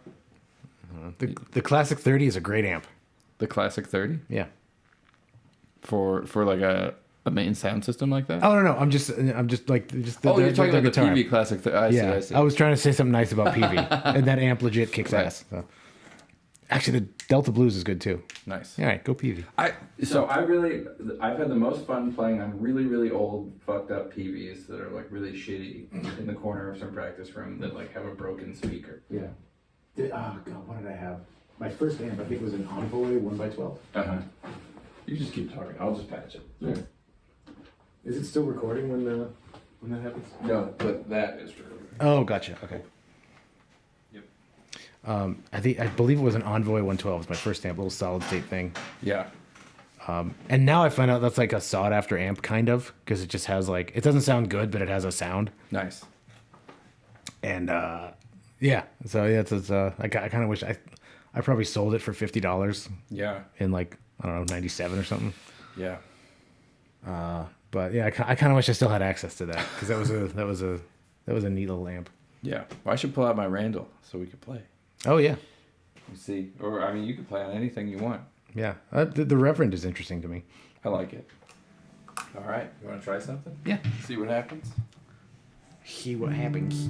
The Classic 30 is a great amp. The Classic 30? Yeah. For like a main sound system like that? Oh no, I'm just like you're talking about the PV Classic 30. I see. I was trying to say something nice about PV, and that amp legit kicks ass. So. Actually, the Delta Blues is good too. Nice. All right, go PV. I've had the most fun playing on really, really old, fucked up PVs that are like really shitty in the corner of some practice room that like have a broken speaker. Yeah. Oh God, what did I have? My first amp, I think, was an Envoy 1x12. Uh-huh. You just keep talking. I'll just patch it. Yeah. Is it still recording when that happens? No, but that is recording. Oh, gotcha. Okay. Yep. I believe it was an Envoy 112. It was my first amp, little solid state thing. Yeah. And now I find out that's like a sought after amp kind of, because it just has like, it doesn't sound good, but it has a sound. Nice. And it's I kind of wish I probably sold it for $50. Yeah. In like, I don't know, 97 or something. Yeah. But yeah, I kind of wish I still had access to that, because that was a neat little amp. Yeah. Well, I should pull out my Randall so we could play. Oh yeah. You see, or I mean, you can play on anything you want. Yeah. The Reverend is interesting to me. I like it. All right. You want to try something? Yeah. See what happens. See what happens.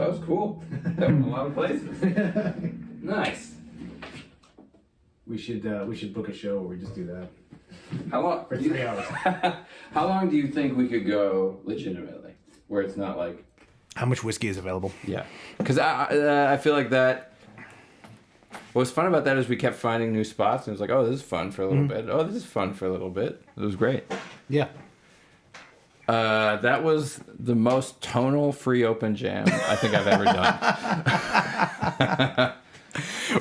That was cool. That went a lot of places. Nice. We should book a show where we just do that. How long? For 3 hours. How long do you think we could go legitimately, where it's not like? How much whiskey is available? Yeah, because I feel like that. What's fun about that is we kept finding new spots, and it was like, oh, this is fun for a little bit. Oh, this is fun for a little bit. It was great. Yeah. That was the most tonal free open jam I think I've ever done.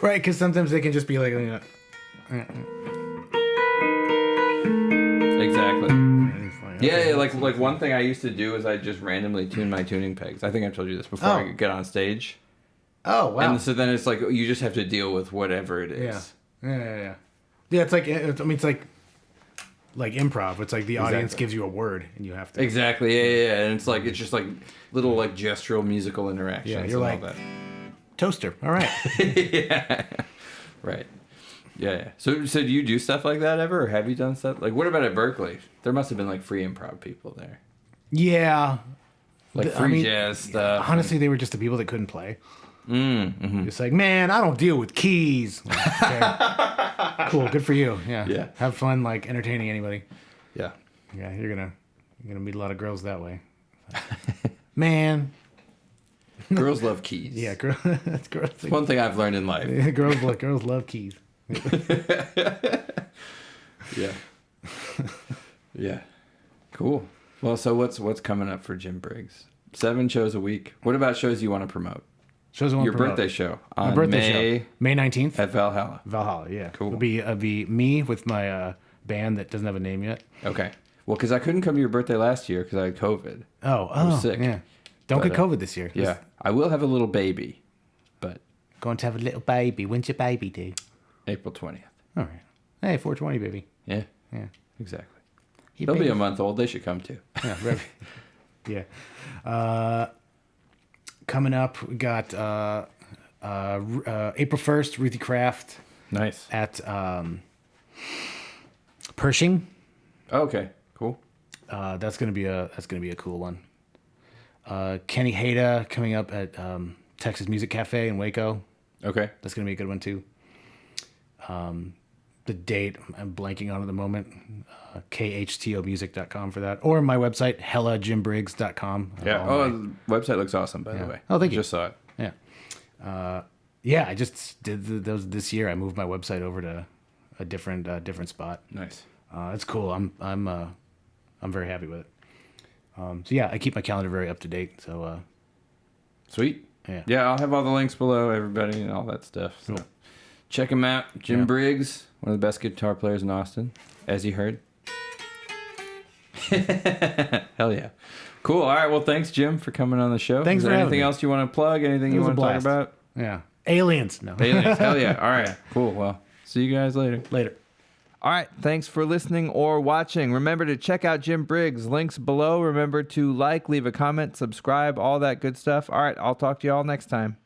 Right, because sometimes they can just be like, Exactly. Yeah, like one thing I used to do is I just randomly tune my tuning pegs. I think I've told you this before I get on stage. Oh, wow. And so then it's like you just have to deal with whatever it is. Yeah. Yeah, it's like like improv. It's like the audience gives you a word and you have to. Exactly. Yeah. And it's just like little like gestural musical interactions. Yeah, you're like all that. Toaster. All right. Yeah. Right. Yeah. So do you do stuff like that ever, or have you done stuff like? What about at Berklee? There must have been like free improv people there. Yeah. Like free jazz stuff. Honestly, they were just the people that couldn't play. Mm-hmm. It's like, man, I don't deal with keys. Like, okay. Cool, good for you. Yeah. Have fun, like entertaining anybody. Yeah. Yeah, you're gonna meet a lot of girls that way. Man. Girls love keys. Yeah, girls. It's one thing I've learned in life. Girls love keys. Yeah. Yeah. Cool. Well, so what's coming up for Jim Briggs? 7 shows a week. What about shows you want to promote? Shows I want Your to promote. birthday show My on birthday show. May 19th. At Valhalla. Valhalla, yeah. Cool. It'll be me with my band that doesn't have a name yet. Okay. Well, because I couldn't come to your birthday last year because I had COVID. I was sick. Yeah. Don't get COVID this year. Yeah. I will have a little baby, but... Going to have a little baby. When's your baby due? April 20th. All right. Hey, 420, baby. Yeah. Yeah. Exactly. Hey, They'll baby. be a month old. They should come too. Yeah. Right. Yeah. Coming up, we got April 1st, Ruthie Craft. Nice. At Pershing. Oh, okay. Cool. That's gonna be a cool one. Kenny Hayda coming up at Texas Music Cafe in Waco. Okay. That's gonna be a good one too. The date I'm blanking on at the moment. KHTOmusic.com for that, or my website hellajimbriggs.com. Yeah. The website looks awesome, by the way. Oh, thank you. Just saw it. Yeah. Yeah. I just did those this year. I moved my website over to a different spot. Nice. It's cool. I'm very happy with it. So yeah, I keep my calendar very up to date. So Sweet. Yeah. Yeah, I'll have all the links below, everybody, and all that stuff. So check him out. Jim Briggs, one of the best guitar players in Austin, as you heard. Hell yeah. Cool. All right. Well, thanks, Jim, for coming on the show. Thanks Is for there having anything me. else you want to plug? Anything you want to talk about? Yeah. Aliens. No. Aliens. Hell yeah. All right. Cool. Well, see you guys later. Later. All right, thanks for listening or watching. Remember to check out Jim Briggs. Links below. Remember to like, leave a comment, subscribe, all that good stuff. All right, I'll talk to you all next time.